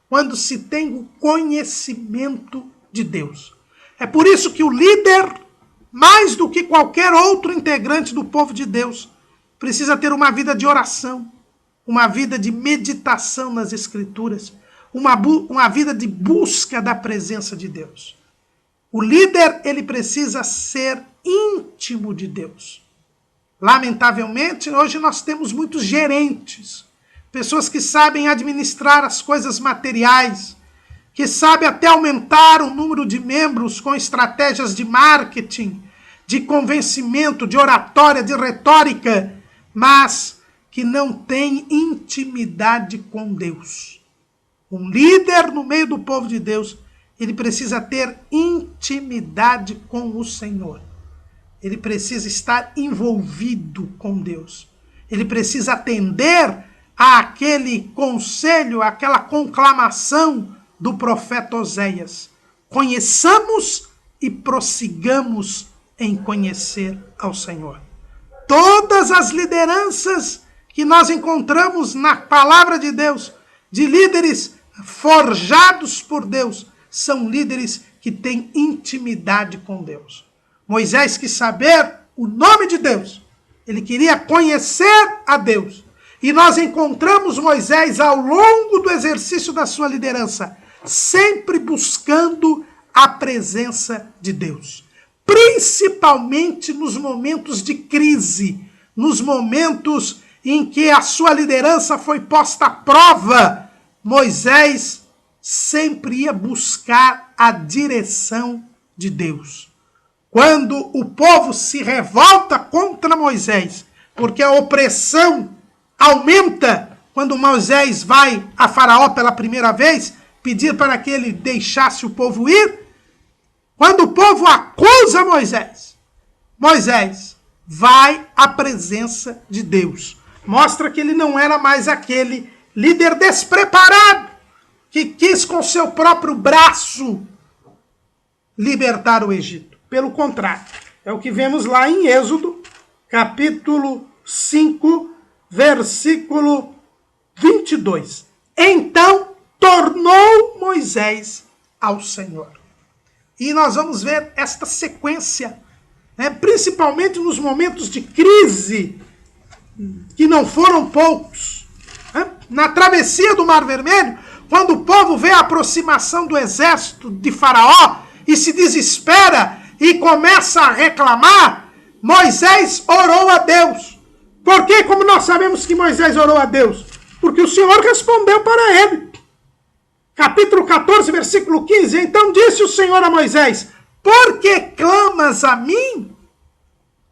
quando se tem o conhecimento de Deus. É por isso que o líder, mais do que qualquer outro integrante do povo de Deus, precisa ter uma vida de oração, uma vida de meditação nas Escrituras, uma vida de busca da presença de Deus. O líder, ele precisa ser íntimo de Deus. Lamentavelmente, hoje nós temos muitos gerentes, pessoas que sabem administrar as coisas materiais, que sabem até aumentar o número de membros com estratégias de marketing, de convencimento, de oratória, de retórica, mas que não tem intimidade com Deus. Um líder no meio do povo de Deus, ele precisa ter intimidade com o Senhor. Ele precisa estar envolvido com Deus. Ele precisa atender àquele conselho, àquela conclamação do profeta Oséias. Conheçamos e prossigamos em conhecer ao Senhor. Todas as lideranças que nós encontramos na palavra de Deus, de líderes forjados por Deus, são líderes que têm intimidade com Deus. Moisés quis saber o nome de Deus. Ele queria conhecer a Deus. E nós encontramos Moisés ao longo do exercício da sua liderança, sempre buscando a presença de Deus. Principalmente nos momentos de crise, nos momentos em que a sua liderança foi posta à prova, Moisés sempre ia buscar a direção de Deus. Quando o povo se revolta contra Moisés, porque a opressão aumenta, quando Moisés vai a Faraó pela primeira vez, pedir para que ele deixasse o povo ir, quando o povo acusa Moisés, Moisés vai à presença de Deus. Mostra que ele não era mais aquele líder despreparado que quis com seu próprio braço libertar o Egito. Pelo contrário, é o que vemos lá em Êxodo, capítulo 5, versículo 22. Então tornou Moisés ao Senhor. E nós vamos ver esta sequência, principalmente nos momentos de crise, que não foram poucos. Na travessia do Mar Vermelho, quando o povo vê a aproximação do exército de Faraó e se desespera e começa a reclamar, Moisés orou a Deus. Por que? Como nós sabemos que Moisés orou a Deus? Porque o Senhor respondeu para ele. Capítulo 14, versículo 15. Então disse o Senhor a Moisés: por que clamas a mim?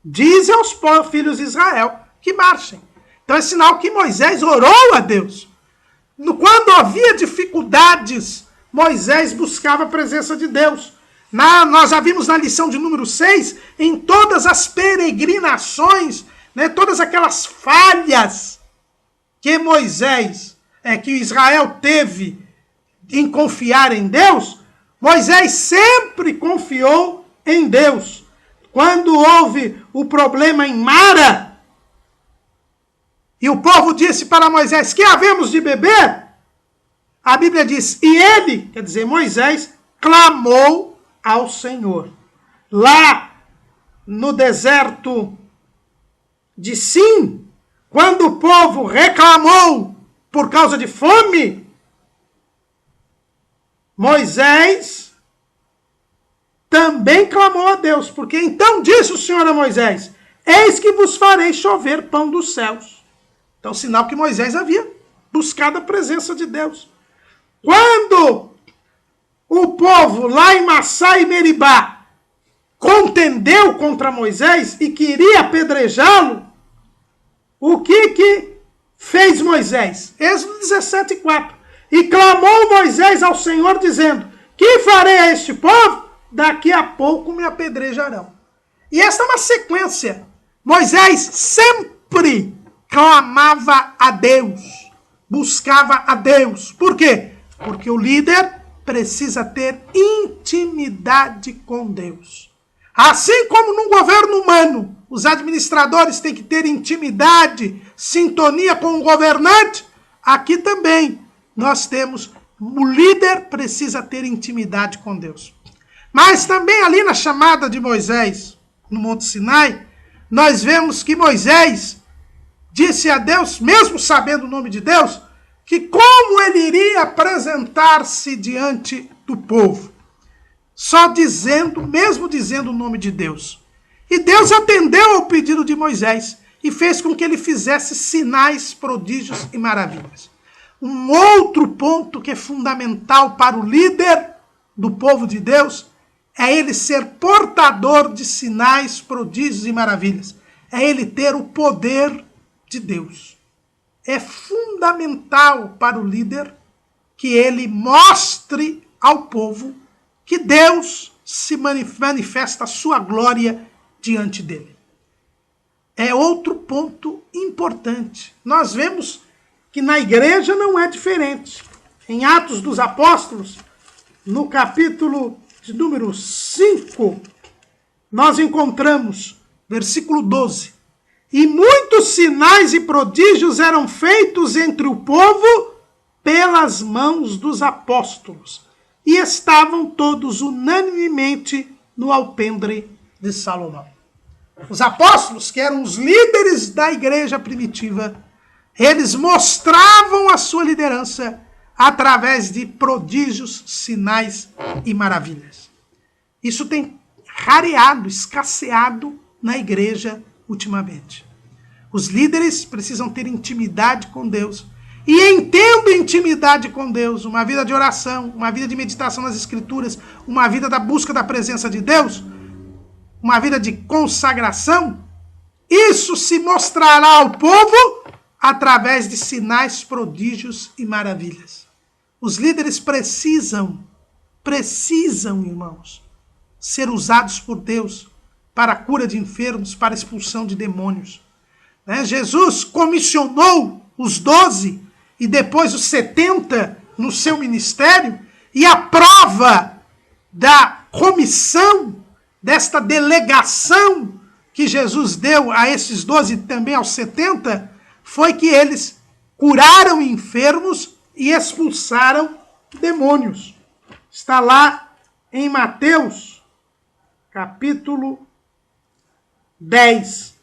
Dize aos filhos de Israel que marchem. Então é sinal que Moisés orou a Deus. Quando havia dificuldades, Moisés buscava a presença de Deus. Nós já vimos na lição de número 6, em todas as peregrinações, todas aquelas falhas que que Israel teve em confiar em Deus, Moisés sempre confiou em Deus. Quando houve o problema em Mara, e o povo disse para Moisés: que havemos de beber? A Bíblia diz: e ele, quer dizer, Moisés, clamou ao Senhor. Lá no deserto de Sim, quando o povo reclamou por causa de fome, Moisés também clamou a Deus, porque então disse o Senhor a Moisés: eis que vos farei chover pão dos céus. Então, sinal que Moisés havia buscado a presença de Deus. Quando o povo lá em Massá e Meribá contendeu contra Moisés e queria apedrejá-lo, o que fez Moisés? Êxodo 17:4. E clamou Moisés ao Senhor, dizendo: que farei a este povo? Daqui a pouco me apedrejarão. E esta é uma sequência. Moisés sempre clamava a Deus, buscava a Deus. Por quê? Porque o líder precisa ter intimidade com Deus. Assim como num governo humano, os administradores têm que ter intimidade, sintonia com o governante, aqui também nós temos, o líder precisa ter intimidade com Deus. Mas também ali na chamada de Moisés, no Monte Sinai, nós vemos que Moisés disse a Deus, mesmo sabendo o nome de Deus, que como ele iria apresentar-se diante do povo. Só dizendo, mesmo dizendo o nome de Deus. E Deus atendeu ao pedido de Moisés e fez com que ele fizesse sinais, prodígios e maravilhas. Um outro ponto que é fundamental para o líder do povo de Deus é ele ser portador de sinais, prodígios e maravilhas. É ele ter o poder de Deus. É fundamental para o líder que ele mostre ao povo que Deus se manifesta a sua glória diante dele. É outro ponto importante. Nós vemos que na igreja não é diferente. Em Atos dos Apóstolos, no capítulo de número 5, nós encontramos, versículo 12, e muitos sinais e prodígios eram feitos entre o povo pelas mãos dos apóstolos, e estavam todos unanimemente no alpendre de Salomão. Os apóstolos, que eram os líderes da igreja primitiva, eles mostravam a sua liderança através de prodígios, sinais e maravilhas. Isso tem rareado, escasseado na igreja ultimamente. Os líderes precisam ter intimidade com Deus. E entendo intimidade com Deus, uma vida de oração, uma vida de meditação nas Escrituras, uma vida da busca da presença de Deus, uma vida de consagração, isso se mostrará ao povo através de sinais, prodígios e maravilhas. Os líderes precisam, irmãos, ser usados por Deus para a cura de enfermos, para a expulsão de demônios. Jesus comissionou os 12 e depois os 70 no seu ministério, e a prova da comissão, desta delegação que Jesus deu a esses 12 e também aos 70, foi que eles curaram enfermos e expulsaram demônios. Está lá em Mateus, capítulo 10.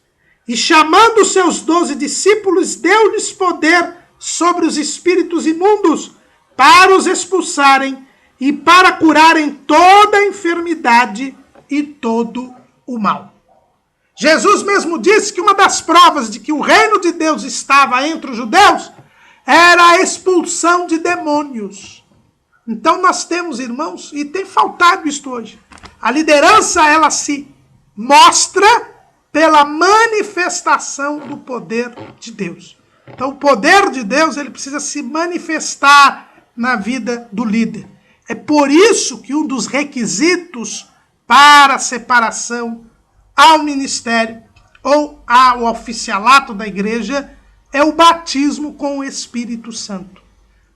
E chamando os seus 12 discípulos, deu-lhes poder sobre os espíritos imundos para os expulsarem e para curarem toda a enfermidade e todo o mal. Jesus mesmo disse que uma das provas de que o reino de Deus estava entre os judeus era a expulsão de demônios. Então nós temos, irmãos, e tem faltado isto hoje, a liderança ela se mostra pela manifestação do poder de Deus. Então o poder de Deus ele precisa se manifestar na vida do líder. É por isso que um dos requisitos para a separação ao ministério ou ao oficialato da igreja é o batismo com o Espírito Santo.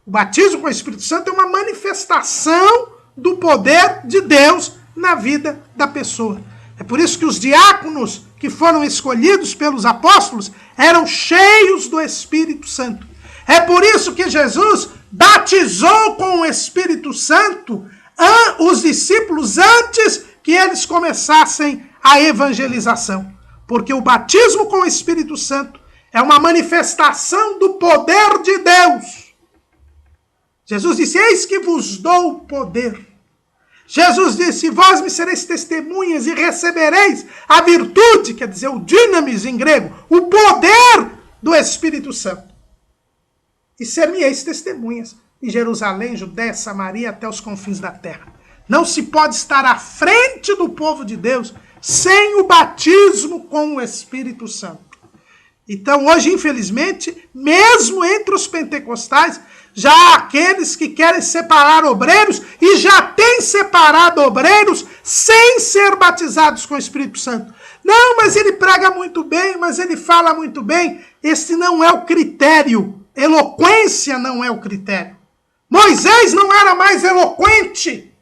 O batismo com o Espírito Santo é uma manifestação do poder de Deus na vida da pessoa. É por isso que os diáconos que foram escolhidos pelos apóstolos eram cheios do Espírito Santo. É por isso que Jesus batizou com o Espírito Santo os discípulos antes que eles começassem a evangelização. Porque o batismo com o Espírito Santo é uma manifestação do poder de Deus. Jesus disse, eis que vos dou poder. Jesus disse, vós me sereis testemunhas e recebereis a virtude, quer dizer, o dynamis em grego, o poder do Espírito Santo. E ser-me-eis testemunhas em Jerusalém, Judéia, Samaria, até os confins da terra. Não se pode estar à frente do povo de Deus sem o batismo com o Espírito Santo. Então, hoje, infelizmente, mesmo entre os pentecostais, já há aqueles que querem separar obreiros e já têm separado obreiros sem ser batizados com o Espírito Santo. Não, mas ele prega muito bem, mas ele fala muito bem. Esse não é o critério. Eloquência não é o critério. Moisés não era mais eloquente,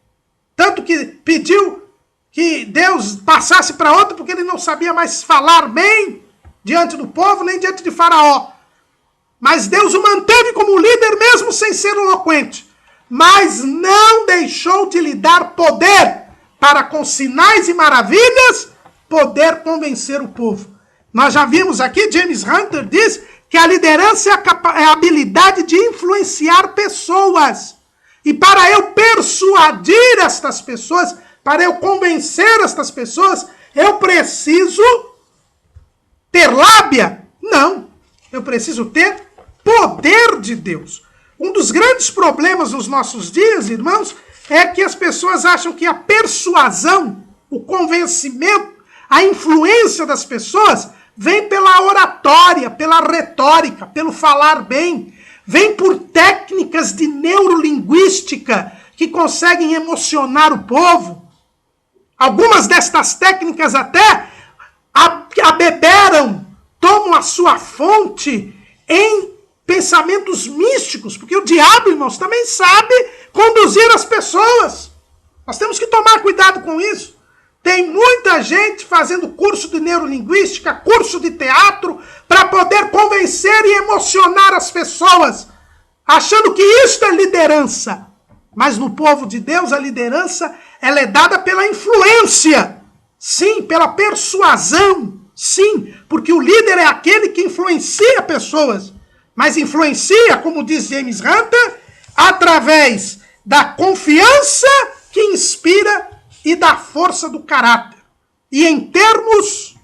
tanto que pediu que Deus passasse para outro porque ele não sabia mais falar bem diante do povo, nem diante de Faraó. Mas Deus o manteve como líder mesmo sem ser eloquente. Mas não deixou de lhe dar poder para, com sinais e maravilhas, poder convencer o povo. Nós já vimos aqui, James Hunter diz que a liderança é a habilidade de influenciar pessoas. E para eu persuadir estas pessoas, para eu convencer estas pessoas, eu preciso ter lábia? Não. Eu preciso ter poder de Deus. Um dos grandes problemas nos nossos dias, irmãos, é que as pessoas acham que a persuasão, o convencimento, a influência das pessoas vem pela oratória, pela retórica, pelo falar bem. Vem por técnicas de neurolinguística que conseguem emocionar o povo. Algumas destas técnicas até abeberam, tomam a sua fonte em pensamentos místicos, porque o diabo, irmãos, também sabe conduzir as pessoas. Nós temos que tomar cuidado com isso. Tem muita gente fazendo curso de neurolinguística, curso de teatro, para poder convencer e emocionar as pessoas, achando que isto é liderança. Mas no povo de Deus, a liderança ela é dada pela influência. Sim, pela persuasão. Sim, porque o líder é aquele que influencia pessoas. Mas influencia, como diz James Hunter, através da confiança que inspira e da força do caráter. E em termos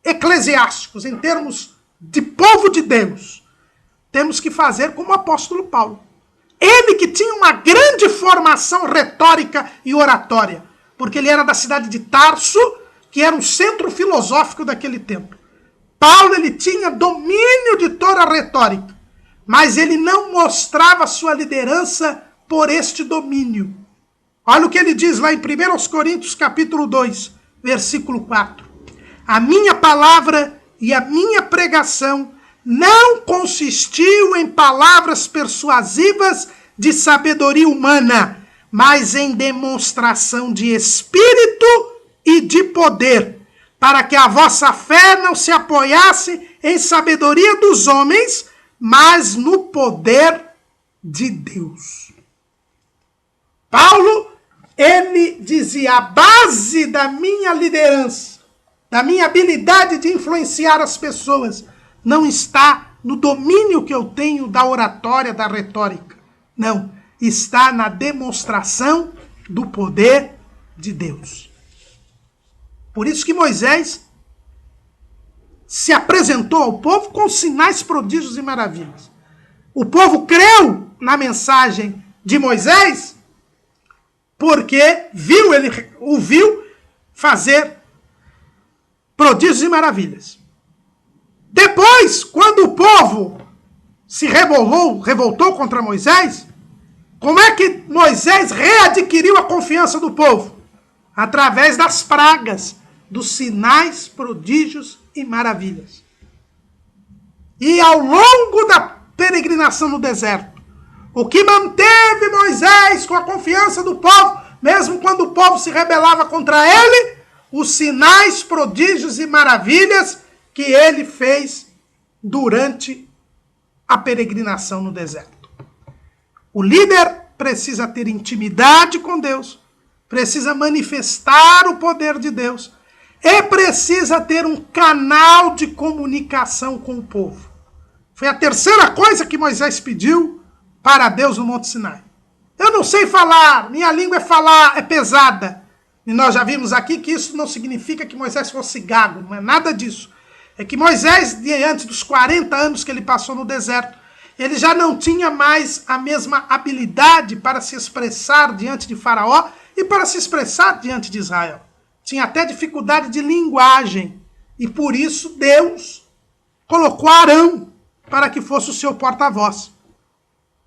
eclesiásticos, em termos de povo de Deus, temos que fazer como o apóstolo Paulo. Ele que tinha uma grande formação retórica e oratória, porque ele era da cidade de Tarso, que era um centro filosófico daquele tempo. Paulo, ele tinha domínio de toda a retórica, mas ele não mostrava sua liderança por este domínio. Olha o que ele diz lá em 1 Coríntios capítulo 2, versículo 4. A minha palavra e a minha pregação não consistiu em palavras persuasivas de sabedoria humana, mas em demonstração de espírito e de poder, para que a vossa fé não se apoiasse em sabedoria dos homens, mas no poder de Deus. Paulo, ele dizia, a base da minha liderança, da minha habilidade de influenciar as pessoas, não está no domínio que eu tenho da oratória, da retórica. Não, está na demonstração do poder de Deus. Por isso que Moisés se apresentou ao povo com sinais, prodígios e maravilhas. O povo creu na mensagem de Moisés porque ele o viu fazer prodígios e maravilhas. Depois, quando o povo se revoltou contra Moisés, como é que Moisés readquiriu a confiança do povo? Através das pragas, dos sinais, prodígios e maravilhas. E ao longo da peregrinação no deserto, o que manteve Moisés com a confiança do povo, mesmo quando o povo se rebelava contra ele, os sinais, prodígios e maravilhas que ele fez durante a peregrinação no deserto. O líder precisa ter intimidade com Deus, precisa manifestar o poder de Deus e precisa ter um canal de comunicação com o povo. Foi a terceira coisa que Moisés pediu para Deus no Monte Sinai. Eu não sei falar, minha língua é pesada. E nós já vimos aqui que isso não significa que Moisés fosse gago, não é nada disso. É que Moisés, diante dos 40 anos que ele passou no deserto, ele já não tinha mais a mesma habilidade para se expressar diante de Faraó e para se expressar diante de Israel. Tinha até dificuldade de linguagem. E por isso Deus colocou Arão para que fosse o seu porta-voz.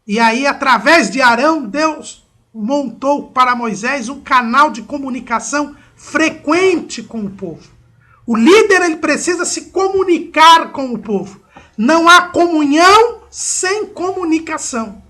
E aí, através de Arão, Deus montou para Moisés um canal de comunicação frequente com o povo. O líder, ele precisa se comunicar com o povo. Não há comunhão sem comunicação.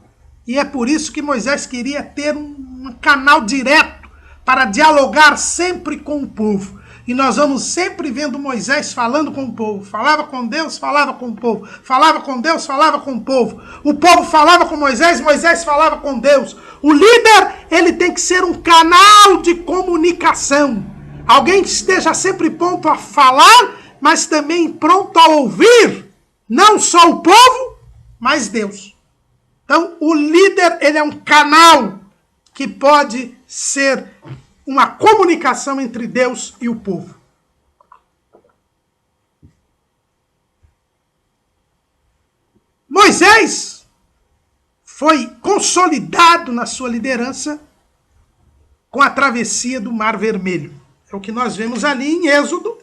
E é por isso que Moisés queria ter um canal direto para dialogar sempre com o povo. E nós vamos sempre vendo Moisés falando com o povo. Falava com Deus, falava com o povo. Falava com Deus, falava com o povo. O povo falava com Moisés, Moisés falava com Deus. O líder, ele tem que ser um canal de comunicação. Alguém que esteja sempre pronto a falar, mas também pronto a ouvir. Não só o povo, mas Deus. Então, o líder, ele é um canal que pode ser uma comunicação entre Deus e o povo. Moisés foi consolidado na sua liderança com a travessia do Mar Vermelho. É o que nós vemos ali em Êxodo,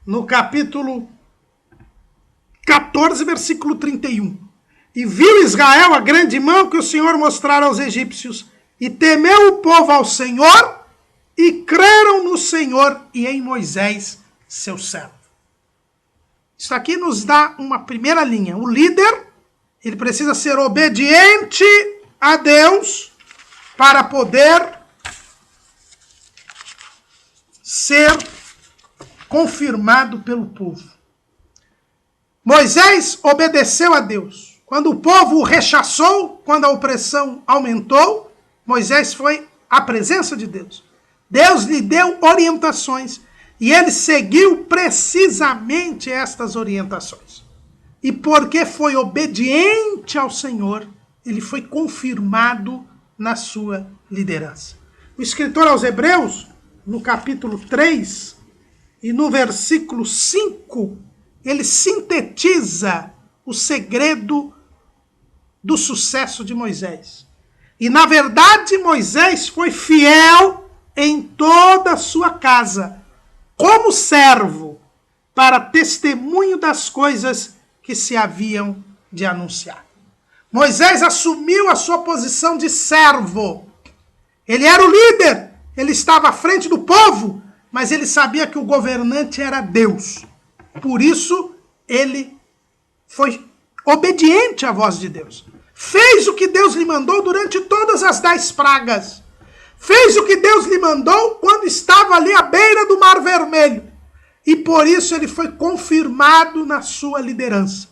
no capítulo 14, versículo 31. E viu Israel a grande mão que o Senhor mostrara aos egípcios, e temeu o povo ao Senhor, e creram no Senhor e em Moisés, seu servo. Isso aqui nos dá uma primeira linha. O líder, ele precisa ser obediente a Deus para poder ser confirmado pelo povo. Moisés obedeceu a Deus. Quando o povo o rechaçou, quando a opressão aumentou, Moisés foi à presença de Deus. Deus lhe deu orientações e ele seguiu precisamente estas orientações. E porque foi obediente ao Senhor, ele foi confirmado na sua liderança. O escritor aos Hebreus, no capítulo 3 e no versículo 5, ele sintetiza o segredo do sucesso de Moisés. E, na verdade, Moisés foi fiel em toda a sua casa, como servo, para testemunho das coisas que se haviam de anunciar. Moisés assumiu a sua posição de servo. Ele era o líder, ele estava à frente do povo, mas ele sabia que o governante era Deus. Por isso, ele foi obediente à voz de Deus. Fez o que Deus lhe mandou durante todas as 10 pragas. Fez o que Deus lhe mandou quando estava ali à beira do Mar Vermelho. E por isso ele foi confirmado na sua liderança.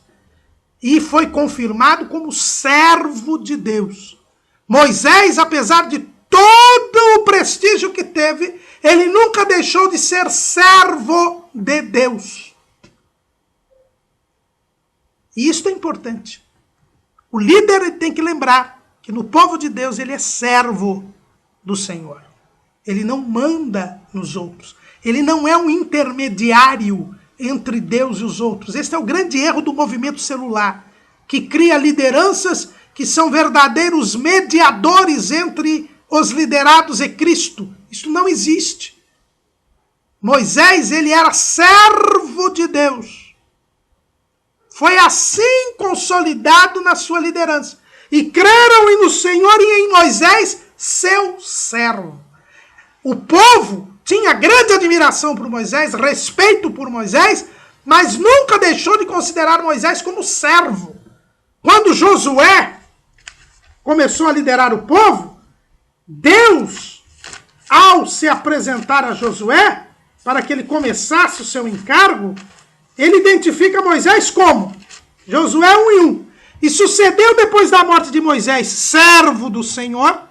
E foi confirmado como servo de Deus. Moisés, apesar de todo o prestígio que teve, ele nunca deixou de ser servo de Deus. E isso é importante. O líder tem que lembrar que no povo de Deus ele é servo do Senhor. Ele não manda nos outros. Ele não é um intermediário entre Deus e os outros. Esse é o grande erro do movimento celular, que cria lideranças que são verdadeiros mediadores entre os liderados e Cristo. Isso não existe. Moisés, ele era servo de Deus. Foi assim consolidado na sua liderança. E creram no Senhor e em Moisés, seu servo. O povo tinha grande admiração por Moisés, respeito por Moisés, mas nunca deixou de considerar Moisés como servo. Quando Josué começou a liderar o povo, Deus, ao se apresentar a Josué, para que ele começasse o seu encargo, ele identifica Moisés como Josué 1:1. E sucedeu depois da morte de Moisés, servo do Senhor,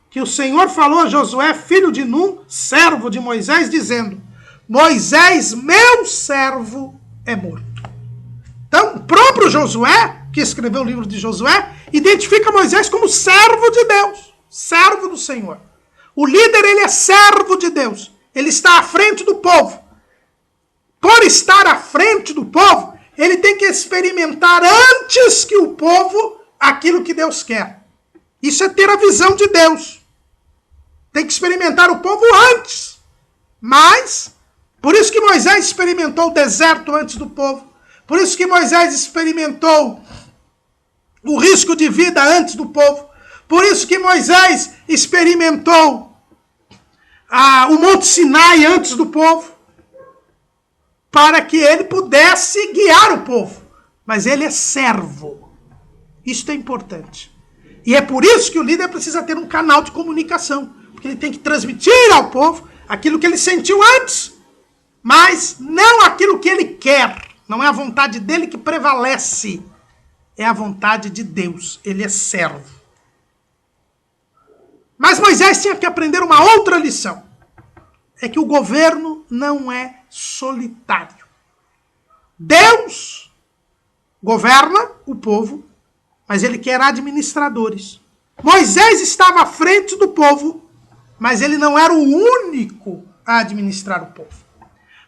que o Senhor falou a Josué, filho de Num, servo de Moisés, dizendo: Moisés, meu servo, é morto. Então, o próprio Josué, que escreveu o livro de Josué, identifica Moisés como servo de Deus. Servo do Senhor. O líder, ele é servo de Deus. Ele está à frente do povo. Por estar à frente do povo, ele tem que experimentar antes que o povo aquilo que Deus quer. Isso é ter a visão de Deus. Tem que experimentar o povo antes. Mas, por isso que Moisés experimentou o deserto antes do povo. Por isso que Moisés experimentou o risco de vida antes do povo. Por isso que Moisés experimentou o Monte Sinai antes do povo. Para que ele pudesse guiar o povo. Mas ele é servo. Isto é importante. E é por isso que o líder precisa ter um canal de comunicação. Porque ele tem que transmitir ao povo aquilo que ele sentiu antes. Mas não aquilo que ele quer. Não é a vontade dele que prevalece. É a vontade de Deus. Ele é servo. Mas Moisés tinha que aprender uma outra lição. É que o governo não é solitário. Deus governa o povo, mas ele quer administradores. Moisés estava à frente do povo, mas ele não era o único a administrar o povo.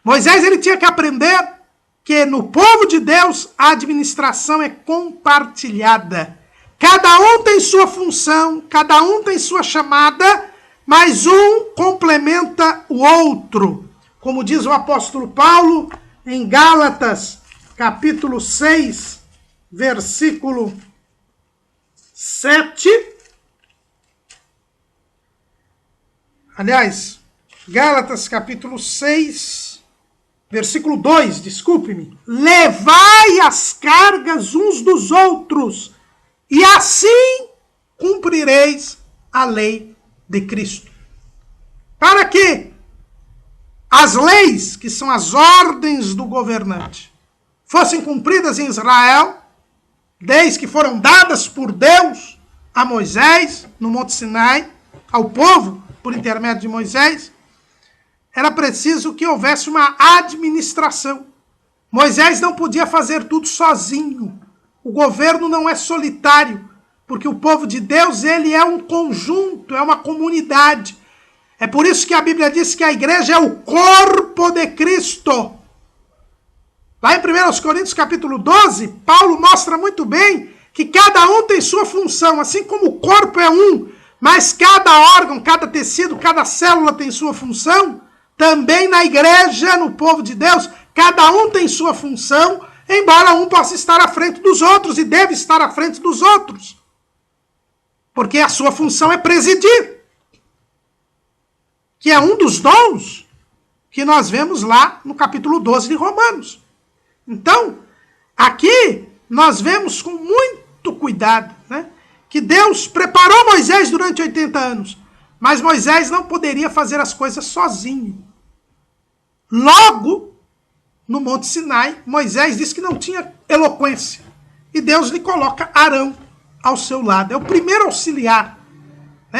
Moisés ele tinha que aprender que no povo de Deus a administração é compartilhada. Cada um tem sua função, cada um tem sua chamada, mas um complementa o outro. Como diz o apóstolo Paulo em Gálatas, capítulo 6, versículo 7. Aliás, Gálatas, capítulo 6, versículo 2, desculpe-me. Levai as cargas uns dos outros, e assim cumprireis a lei de Cristo. Para que as leis, que são as ordens do governante, fossem cumpridas em Israel, desde que foram dadas por Deus a Moisés, no Monte Sinai, ao povo, por intermédio de Moisés, era preciso que houvesse uma administração. Moisés não podia fazer tudo sozinho. O governo não é solitário, porque o povo de Deus, ele é um conjunto, é uma comunidade. É por isso que a Bíblia diz que a igreja é o corpo de Cristo. Lá em 1 Coríntios capítulo 12, Paulo mostra muito bem que cada um tem sua função, assim como o corpo é um, mas cada órgão, cada tecido, cada célula tem sua função, também na igreja, no povo de Deus, cada um tem sua função, embora um possa estar à frente dos outros e deve estar à frente dos outros. Porque a sua função é presidir, que é um dos dons que nós vemos lá no capítulo 12 de Romanos. Então, aqui nós vemos com muito cuidado, né, que Deus preparou Moisés durante 80 anos, mas Moisés não poderia fazer as coisas sozinho. Logo, no Monte Sinai, Moisés disse que não tinha eloquência. E Deus lhe coloca Arão ao seu lado. É o primeiro auxiliar.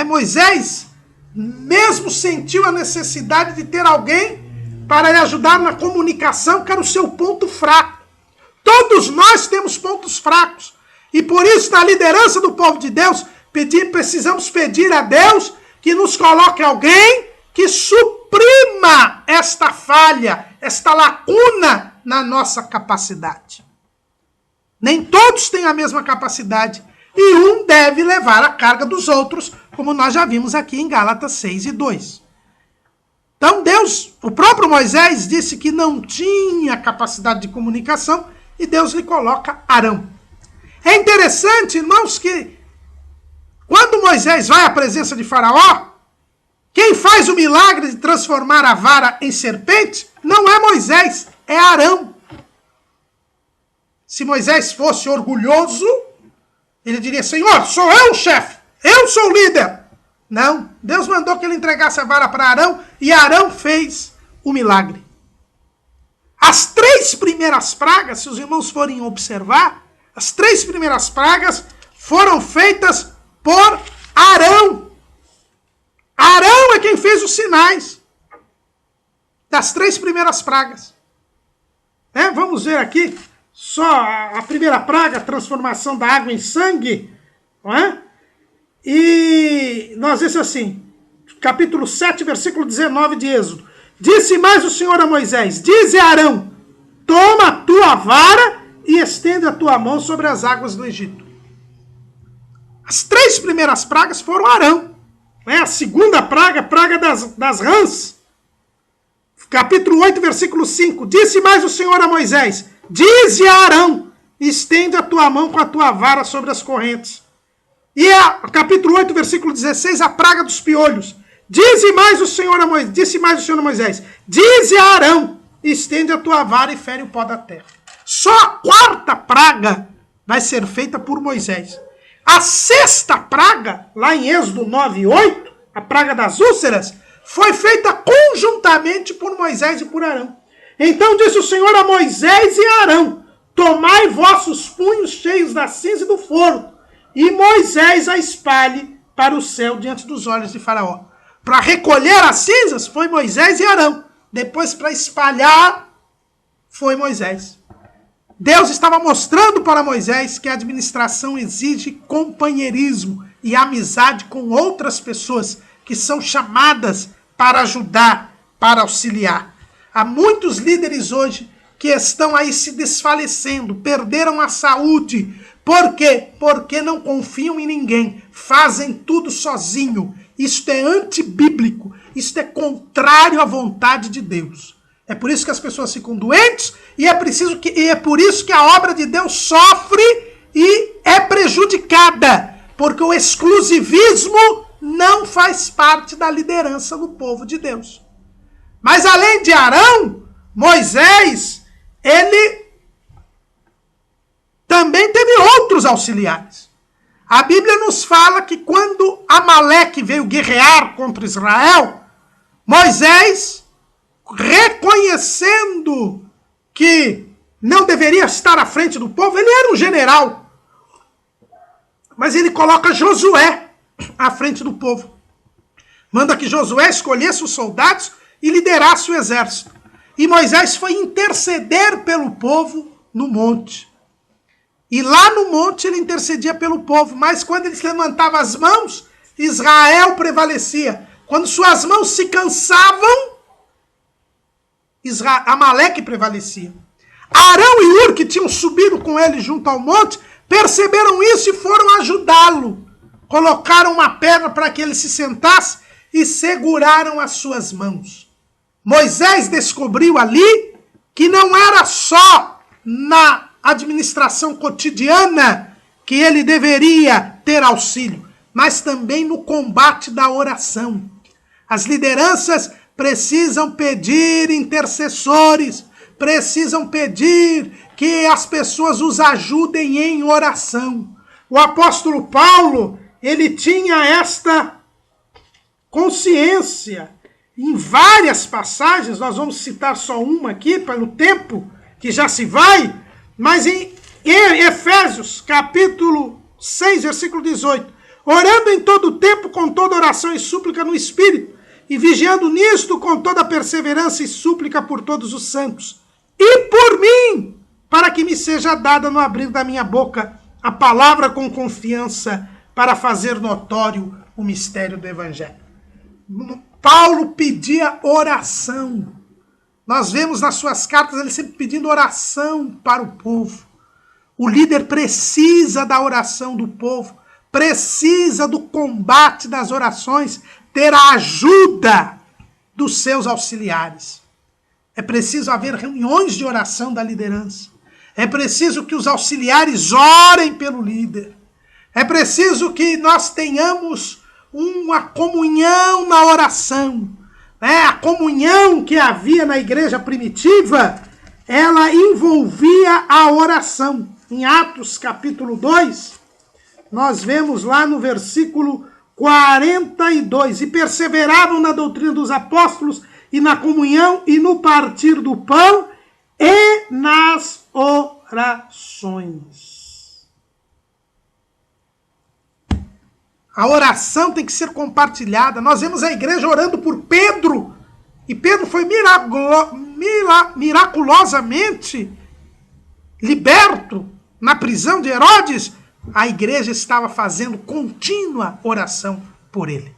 Moisés mesmo sentiu a necessidade de ter alguém para lhe ajudar na comunicação, que era o seu ponto fraco. Todos nós temos pontos fracos. E por isso, na liderança do povo de Deus, precisamos pedir a Deus que nos coloque alguém que suprima esta falha, esta lacuna na nossa capacidade. Nem todos têm a mesma capacidade. E um deve levar a carga dos outros, como nós já vimos aqui em Gálatas 6 e 2. Então Deus, o próprio Moisés disse que não tinha capacidade de comunicação e Deus lhe coloca Arão. É interessante, irmãos, que quando Moisés vai à presença de Faraó, quem faz o milagre de transformar a vara em serpente não é Moisés, é Arão. Se Moisés fosse orgulhoso, ele diria, Senhor, sou eu o chefe, eu sou o líder. Não, Deus mandou que ele entregasse a vara para Arão e Arão fez o milagre. As 3 primeiras pragas, se os irmãos forem observar, as 3 primeiras pragas foram feitas por Arão. Arão é quem fez os sinais das 3 primeiras pragas. Vamos ver aqui só a primeira praga, a transformação da água em sangue. Não é? E nós vemos assim, capítulo 7, versículo 19 de Êxodo. Disse mais o Senhor a Moisés, dize a Arão, toma a tua vara e estende a tua mão sobre as águas do Egito. As 3 primeiras pragas foram Arão. A segunda praga, praga das rãs. Capítulo 8, versículo 5. Disse mais o Senhor a Moisés, dize a Arão, estende a tua mão com a tua vara sobre as correntes. E capítulo 8, versículo 16, a praga dos piolhos. Disse mais o Senhor a Moisés, dize a Arão, estende a tua vara e fere o pó da terra. Só a 4ª praga vai ser feita por Moisés. A 6ª praga, lá em Êxodo 9, 8, a praga das úlceras, foi feita conjuntamente por Moisés e por Arão. Então disse o Senhor a Moisés e a Arão, tomai vossos punhos cheios da cinza e do forno, e Moisés a espalhe para o céu diante dos olhos de Faraó. Para recolher as cinzas foi Moisés e Arão. Depois para espalhar foi Moisés. Deus estava mostrando para Moisés que a administração exige companheirismo e amizade com outras pessoas que são chamadas para ajudar, para auxiliar. Há muitos líderes hoje que estão aí se desfalecendo, perderam a saúde. Por quê? Porque não confiam em ninguém, fazem tudo sozinho. Isto é antibíblico, isto é contrário à vontade de Deus. É por isso que as pessoas ficam doentes e é por isso que a obra de Deus sofre e é prejudicada, porque o exclusivismo não faz parte da liderança do povo de Deus. Mas além de Arão, Moisés, ele também teve outros auxiliares. A Bíblia nos fala que quando Amaleque veio guerrear contra Israel, Moisés, reconhecendo que não deveria estar à frente do povo, ele era um general, mas ele coloca Josué à frente do povo. Manda que Josué escolhesse os soldados e liderasse o exército. E Moisés foi interceder pelo povo no monte. E lá no monte ele intercedia pelo povo, mas quando ele levantava as mãos, Israel prevalecia. Quando suas mãos se cansavam, Amaleque prevalecia. Arão e Ur, que tinham subido com ele junto ao monte, perceberam isso e foram ajudá-lo. Colocaram uma pedra para que ele se sentasse e seguraram as suas mãos. Moisés descobriu ali que não era só na administração cotidiana que ele deveria ter auxílio, mas também no combate da oração. As lideranças precisam pedir intercessores, precisam pedir que as pessoas os ajudem em oração. O apóstolo Paulo, ele tinha esta consciência. Em várias passagens, nós vamos citar só uma aqui, pelo tempo que já se vai, mas em Efésios, capítulo 6, versículo 18, orando em todo o tempo, com toda oração e súplica no Espírito, e vigiando nisto com toda perseverança e súplica por todos os santos, e por mim, para que me seja dada no abrir da minha boca a palavra com confiança, para fazer notório o mistério do Evangelho. Paulo pedia oração. Nós vemos nas suas cartas ele sempre pedindo oração para o povo. O líder precisa da oração do povo, precisa do combate das orações, ter a ajuda dos seus auxiliares. É preciso haver reuniões de oração da liderança. É preciso que os auxiliares orem pelo líder. É preciso que nós tenhamos uma comunhão na oração. A comunhão que havia na igreja primitiva, ela envolvia a oração. Em Atos capítulo 2, nós vemos lá no versículo 42, e perseveravam na doutrina dos apóstolos, e na comunhão, e no partir do pão, e nas orações. A oração tem que ser compartilhada. Nós vemos a igreja orando por Pedro, e Pedro foi miraculosamente liberto na prisão de Herodes, a igreja estava fazendo contínua oração por ele.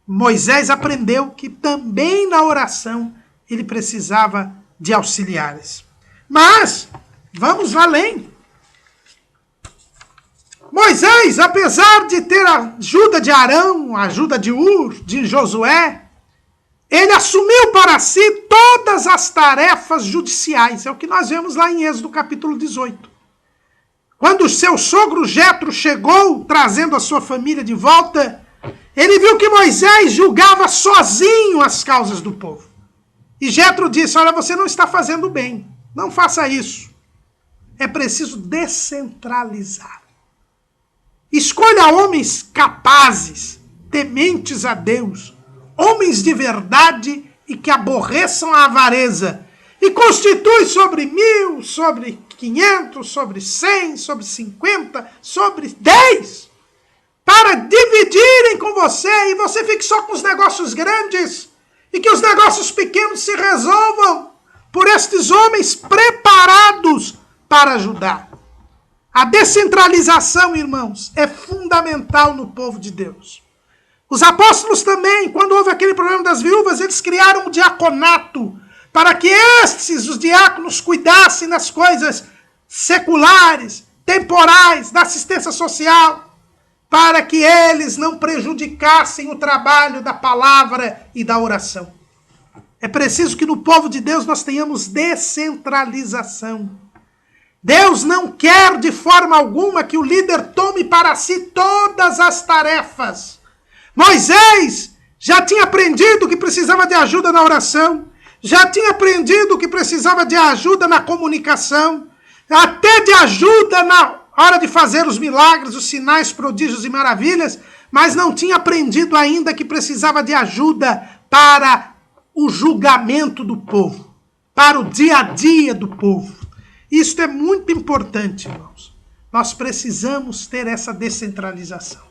Moisés aprendeu que também na oração ele precisava de auxiliares. Mas, vamos além. Moisés, apesar de ter a ajuda de Arão, a ajuda de Ur, de Josué, ele assumiu para si todas as tarefas judiciais. É o que nós vemos lá em Êxodo capítulo 18. Quando o seu sogro Jetro chegou, trazendo a sua família de volta, ele viu que Moisés julgava sozinho as causas do povo. E Jetro disse, olha, você não está fazendo bem. Não faça isso. É preciso descentralizar. Escolha homens capazes, tementes a Deus, homens de verdade e que aborreçam a avareza. E constitui sobre 1.000, sobre 500, sobre 100, sobre 50, sobre 10, para dividirem com você e você fique só com os negócios grandes e que os negócios pequenos se resolvam por estes homens preparados para ajudar. A descentralização, irmãos, é fundamental no povo de Deus. Os apóstolos também, quando houve aquele problema das viúvas, eles criaram um diaconato para que estes, os diáconos, cuidassem das coisas seculares, temporais, da assistência social, para que eles não prejudicassem o trabalho da palavra e da oração. É preciso que no povo de Deus nós tenhamos descentralização. Deus não quer de forma alguma que o líder tome para si todas as tarefas. Moisés já tinha aprendido que precisava de ajuda na oração, já tinha aprendido que precisava de ajuda na comunicação, até de ajuda na hora de fazer os milagres, os sinais, prodígios e maravilhas, mas não tinha aprendido ainda que precisava de ajuda para o julgamento do povo, para o dia a dia do povo. Isso é muito importante, irmãos. Nós precisamos ter essa descentralização.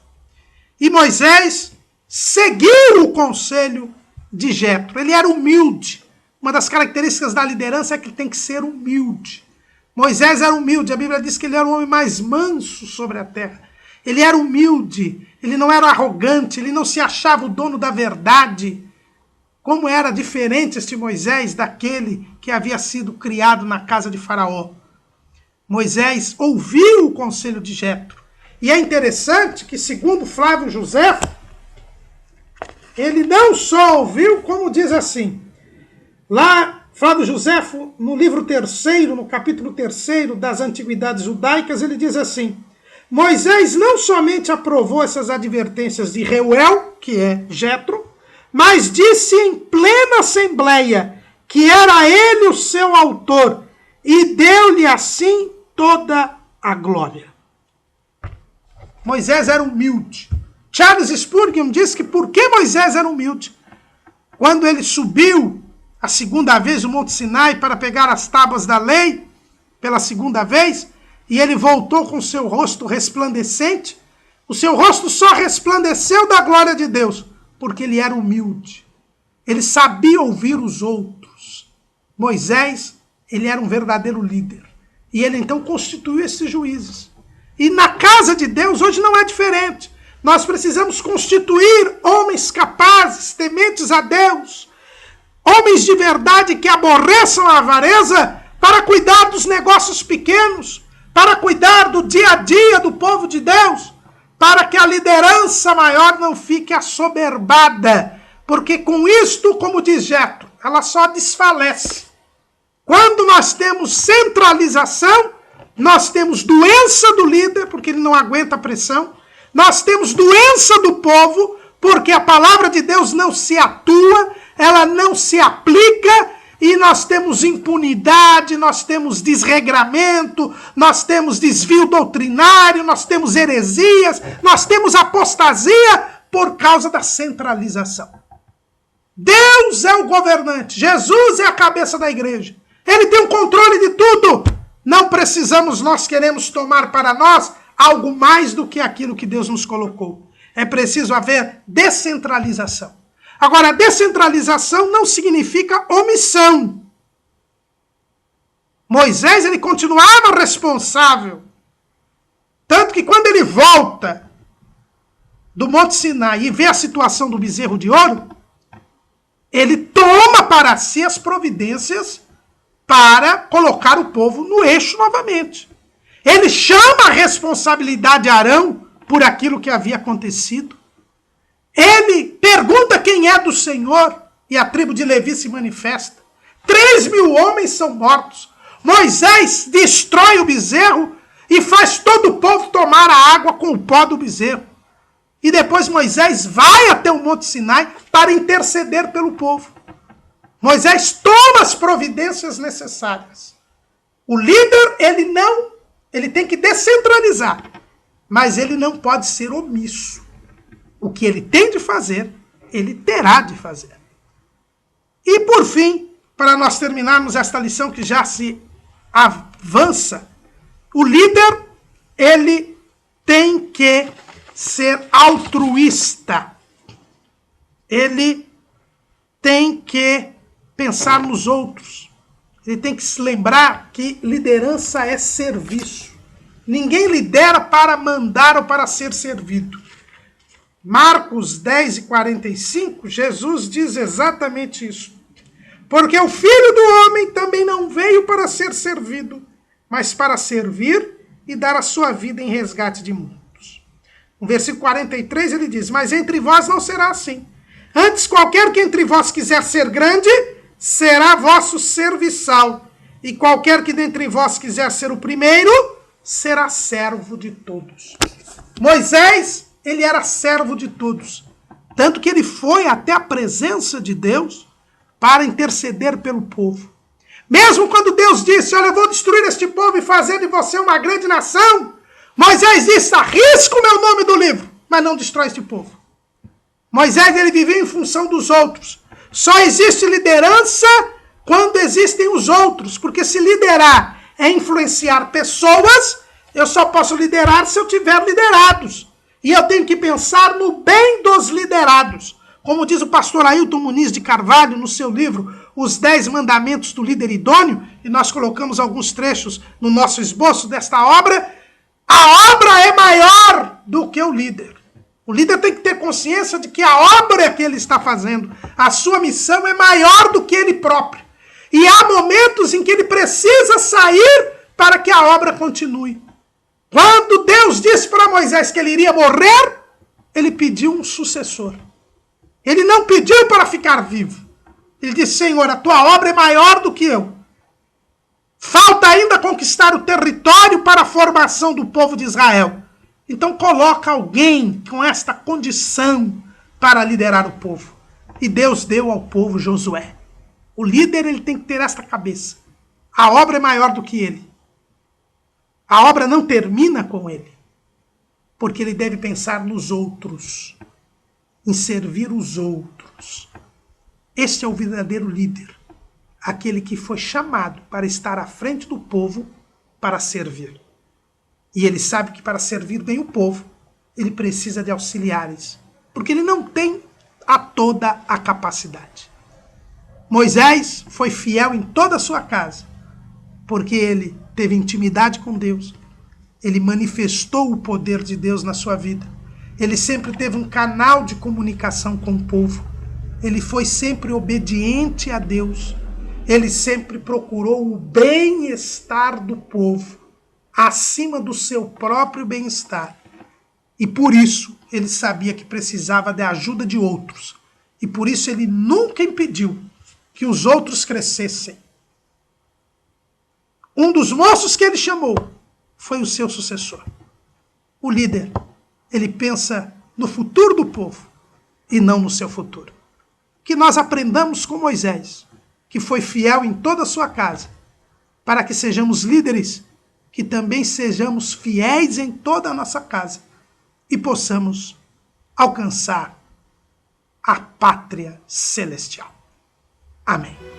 E Moisés seguiu o conselho de Jetro. Ele era humilde. Uma das características da liderança é que ele tem que ser humilde. Moisés era humilde. A Bíblia diz que ele era o homem mais manso sobre a terra. Ele era humilde. Ele não era arrogante. Ele não se achava o dono da verdade. Como era diferente este Moisés daquele que havia sido criado na casa de Faraó. Moisés ouviu o conselho de Jetro. E é interessante que, segundo Flávio Joséfo, ele não só ouviu, como diz assim, lá, Flávio Joséfo, no livro 3º, no capítulo 3º das Antiguidades Judaicas, ele diz assim, Moisés não somente aprovou essas advertências de Reuel, que é Jetro, mas disse em plena assembleia que era ele o seu autor, e deu-lhe assim toda a glória. Moisés era humilde. Charles Spurgeon diz que por que Moisés era humilde? Quando ele subiu a segunda vez o Monte Sinai para pegar as tábuas da lei, pela segunda vez, e ele voltou com o seu rosto resplandecente, o seu rosto só resplandeceu da glória de Deus, porque ele era humilde. Ele sabia ouvir os outros. Moisés, ele era um verdadeiro líder. E ele então constituiu esses juízes. E na casa de Deus hoje não é diferente. Nós precisamos constituir homens capazes, tementes a Deus, homens de verdade que aborreçam a avareza para cuidar dos negócios pequenos, para cuidar do dia a dia do povo de Deus, para que a liderança maior não fique assoberbada, porque com isto, como diz Jetro, ela só desfalece. Quando nós temos centralização, nós temos doença do líder, porque ele não aguenta a pressão, nós temos doença do povo, porque a palavra de Deus não se atua, ela não se aplica, e nós temos impunidade, nós temos desregramento, nós temos desvio doutrinário, nós temos heresias, nós temos apostasia por causa da centralização. Deus é o governante, Jesus é a cabeça da igreja. Ele tem o controle de tudo. Não precisamos, nós queremos tomar para nós algo mais do que aquilo que Deus nos colocou. É preciso haver descentralização. Agora, descentralização não significa omissão. Moisés, ele continuava responsável Tanto que quando ele volta do Monte Sinai e vê a situação do bezerro de ouro, ele toma para si as providências para colocar o povo no eixo novamente. Ele chama a responsabilidade de Arão por aquilo que havia acontecido. Ele pergunta quem é do Senhor e a tribo de Levi se manifesta. 3.000 homens são mortos. Moisés destrói o bezerro e faz todo o povo tomar a água com o pó do bezerro. E depois Moisés vai até o Monte Sinai para interceder pelo povo. Moisés toma as providências necessárias. O líder, ele tem que descentralizar, mas ele não pode ser omisso. O que ele tem de fazer, ele terá de fazer. E por fim, para nós terminarmos esta lição que já se avança, o líder, ele tem que ser altruísta. Ele tem que pensar nos outros. Ele tem que se lembrar que liderança é serviço. Ninguém lidera para mandar ou para ser servido. Marcos 10:45, Jesus diz exatamente isso. Porque o Filho do Homem também não veio para ser servido, mas para servir e dar a sua vida em resgate de muitos. No versículo 43 ele diz, mas entre vós não será assim. Antes, qualquer que entre vós quiser ser grande, será vosso serviçal. E qualquer que dentre vós quiser ser o primeiro, será servo de todos. Moisés, ele era servo de todos. Tanto que ele foi até a presença de Deus para interceder pelo povo. Mesmo quando Deus disse, olha, eu vou destruir este povo e fazer de você uma grande nação, Moisés disse, arrisca o meu nome do livro, mas não destrói este povo. Moisés, ele vivia em função dos outros. Só existe liderança quando existem os outros, porque se liderar é influenciar pessoas, eu só posso liderar se eu tiver liderados. E eu tenho que pensar no bem dos liderados. Como diz o pastor Ailton Muniz de Carvalho no seu livro Os 10 Mandamentos do Líder Idôneo, e nós colocamos alguns trechos no nosso esboço desta obra, a obra é maior do que o líder. O líder tem que ter consciência de que a obra que ele está fazendo, a sua missão é maior do que ele próprio. E há momentos em que ele precisa sair para que a obra continue. Quando Deus disse para Moisés que ele iria morrer, ele pediu um sucessor. Ele não pediu para ficar vivo. Ele disse, Senhor, a tua obra é maior do que eu. Falta ainda conquistar o território para a formação do povo de Israel. Então coloca alguém com esta condição para liderar o povo. E Deus deu ao povo Josué. O líder, ele tem que ter esta cabeça. A obra é maior do que ele. A obra não termina com ele. Porque ele deve pensar nos outros. Em servir os outros. Este é o verdadeiro líder. Aquele que foi chamado para estar à frente do povo para servir. E ele sabe que para servir bem o povo, ele precisa de auxiliares. Porque ele não tem toda a capacidade. Moisés foi fiel em toda a sua casa. Porque ele teve intimidade com Deus. Ele manifestou o poder de Deus na sua vida. Ele sempre teve um canal de comunicação com o povo. Ele foi sempre obediente a Deus. Ele sempre procurou o bem-estar do povo, acima do seu próprio bem-estar. E por isso, ele sabia que precisava da ajuda de outros. E por isso ele nunca impediu que os outros crescessem. Um dos moços que ele chamou foi o seu sucessor. O líder. Ele pensa no futuro do povo e não no seu futuro. Que nós aprendamos com Moisés, que foi fiel em toda a sua casa, para que sejamos líderes, que também sejamos fiéis em toda a nossa casa e possamos alcançar a pátria celestial. Amém.